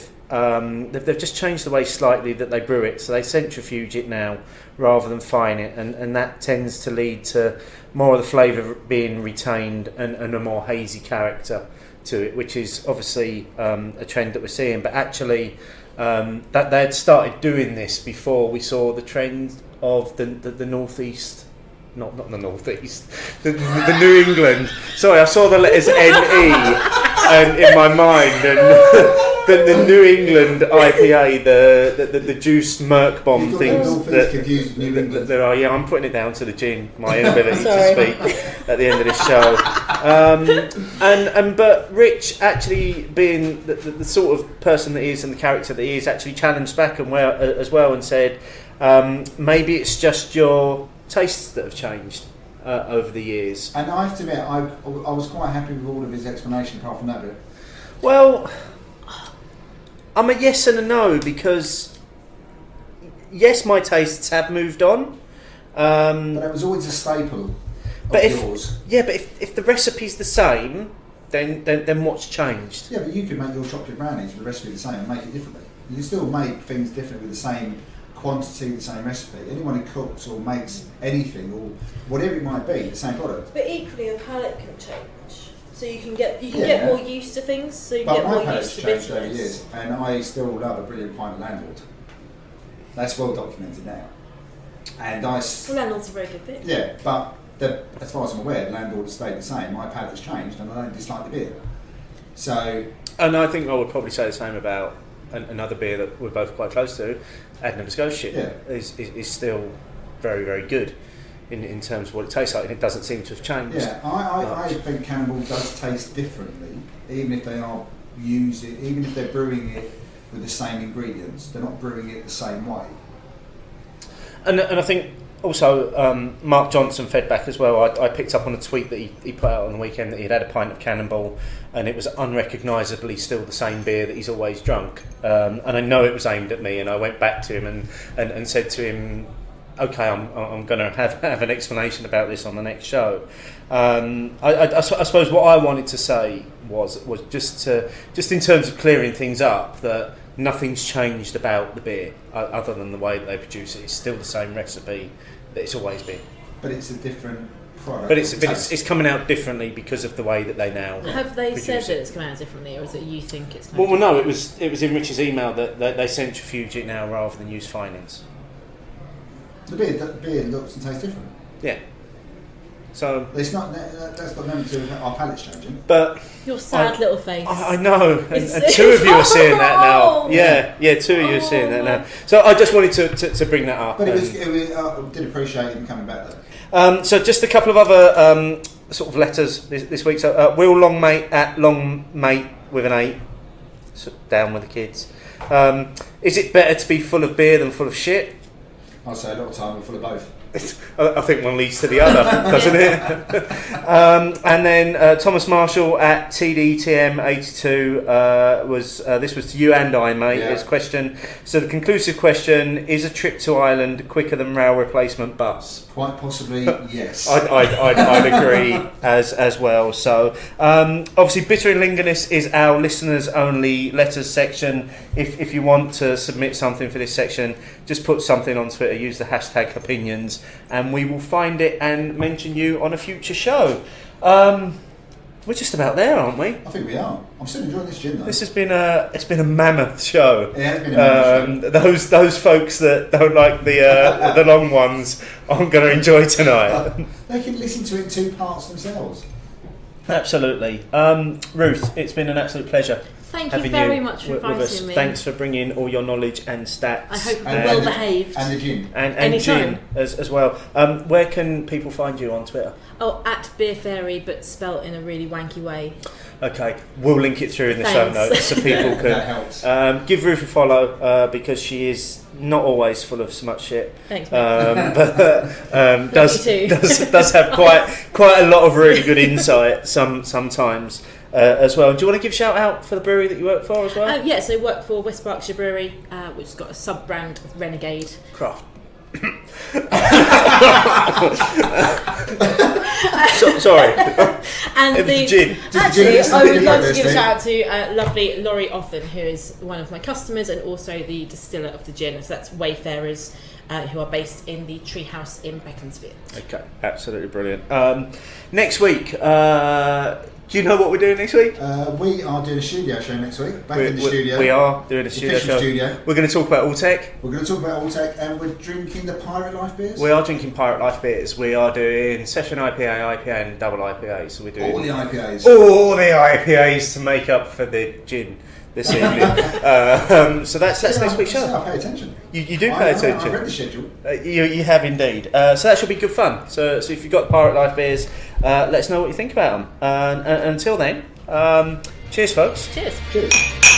just changed the way slightly that they brew it. So they centrifuge it now rather than fine it, and that tends to lead to more of the flavour being retained and a more hazy character to it, which is obviously a trend that we're seeing. But actually, that they had started doing this before we saw the trend of the northeast, not the northeast, the New England. Sorry, I saw the letters NE in my mind, and the New England IPA, the juiced Merc bomb things that are. Yeah, I'm putting it down to the gin, my inability to speak at the end of this show. But Rich, actually being the sort of person that he is and the character that he is, actually challenged back as well and said, maybe it's just your tastes that have changed over the years. And
I have to admit, I was quite happy with all of his explanation apart from that bit.
Well, I'm a yes and a no, because yes, my tastes have moved on.
But it was always a staple of yours.
Yeah, but if the recipe's the same, then what's changed?
Yeah, but you could make your chocolate brownies with the recipe the same and make it differently. You can still make things different with the same quantity, the same recipe. Anyone who cooks or makes anything or whatever it might be, the same product.
But equally, the palate can change. So you can get more used to things. So you get more used to
bitterness. My palate's changed over years, and I still love a brilliant pint of Landlord. That's well documented now. And
Landlord's a very good bit.
Yeah, but as far as I'm aware, Landlord has stayed the same. My palate's changed, and I don't dislike the beer. So.
And I think I would probably say the same about another beer that we're both quite close to, Edinburgh Scotia, is still very, very good in terms of what it tastes like, and it doesn't seem to have changed.
Yeah, I think Cannonball does taste differently, even if they're brewing it with the same ingredients. They're not brewing it the same way.
And I think also Mark Johnson fed back as well. I picked up on a tweet that he put out on the weekend that he'd had a pint of Cannonball and it was unrecognisably still the same beer that he's always drunk. And I know it was aimed at me, and I went back to him and said to him, okay, I'm going to have an explanation about this on the next show. I suppose what I wanted to say was just in terms of clearing things up, that nothing's changed about the beer other than the way that they produce it. It's still the same recipe that it's always been.
But it's a different product.
But it's coming out differently because of the way that they now
have they said
it.
that it's coming out differently, or is it you think it's coming
well no, it was in Rich's email that they centrifuge it now rather than use finings.
The beer looks and tastes different.
Yeah. So
it's not. That's got nothing to do with our palates changing.
But
your sad little face.
I know, and two of you are seeing that now. Yeah, two of you are seeing that now. So I just wanted to bring that up.
But I did appreciate him coming back though.
So just a couple of other sort of letters this week. So Will Longmate at Longmate with an 8, so down with the kids. Is it better to be full of beer than full of shit?
I'd say a lot of time we're full of both.
I think one leads to the other, doesn't it? And then Thomas Marshall at TDTM82 was this was to you and I, mate.
Yeah.
This question. So the conclusive question: is a trip to Ireland quicker than rail replacement bus?
Quite possibly, yes.
I'd agree as well. So obviously, Bitter and Lingonist is our listeners only letters section. If you want to submit something for this section, just put something on Twitter. Use the hashtag Hopinions. and we will find it and mention you on a future show. We're just about there, aren't we?
I think we are. I'm still enjoying this gin though.
This has been a mammoth show.
It has been a mammoth show.
Those folks that don't like the long ones aren't going to enjoy tonight.
They can listen to it in 2 parts themselves.
Absolutely. Ruth, it's been an absolute pleasure.
Thank you
having
very much for
with us.
inviting me.
Thanks for bringing all your knowledge and stats.
I hope I'm
And-
well behaved.
And the gin.
And
Anytime.
gin as well. Where can people find you on Twitter?
Oh, at Beer Fairy, but spelt in a really wanky way.
Okay, we'll link it through in the show
Thanks.
notes so people
That
can
helps.
give Ruth a follow because she is not always full of smut shit.
Thanks, mate.
But does
you too.
does have quite a lot of really good insight sometimes as well. Do you want to give a shout out for the brewery that you work for as well?
Yeah, so I work for West Berkshire Brewery, which has got a sub-brand of Renegade.
Craft. Sorry.
And
It was
the
gin.
actually,
gin
I would
listen
love
to
to give a
this,
shout out to lovely Laurie Offen, who is one of my customers and also the distiller of the gin. So that's Wayfarers, who are based in the Treehouse in Beaconsfield.
Okay, absolutely brilliant. Next week, do you know what we're doing next week?
We are doing a studio show next week. Back in the studio.
We are doing a studio
Official
show.
studio.
We're going to talk about Alltech.
We're going to talk about Alltech, and we're drinking the Pirate Life beers.
We are drinking Pirate Life beers. We are doing session IPA, IPA, and double IPA. So we're doing
all the IPAs.
all the IPAs to make up for the gin this evening. So that's next week's show.
I pay attention.
You do pay attention.
I've read the schedule.
You have indeed. So that should be good fun. So if you've got Pirate Life beers, let us know what you think about them. And until then, cheers, folks.
Cheers.
Cheers.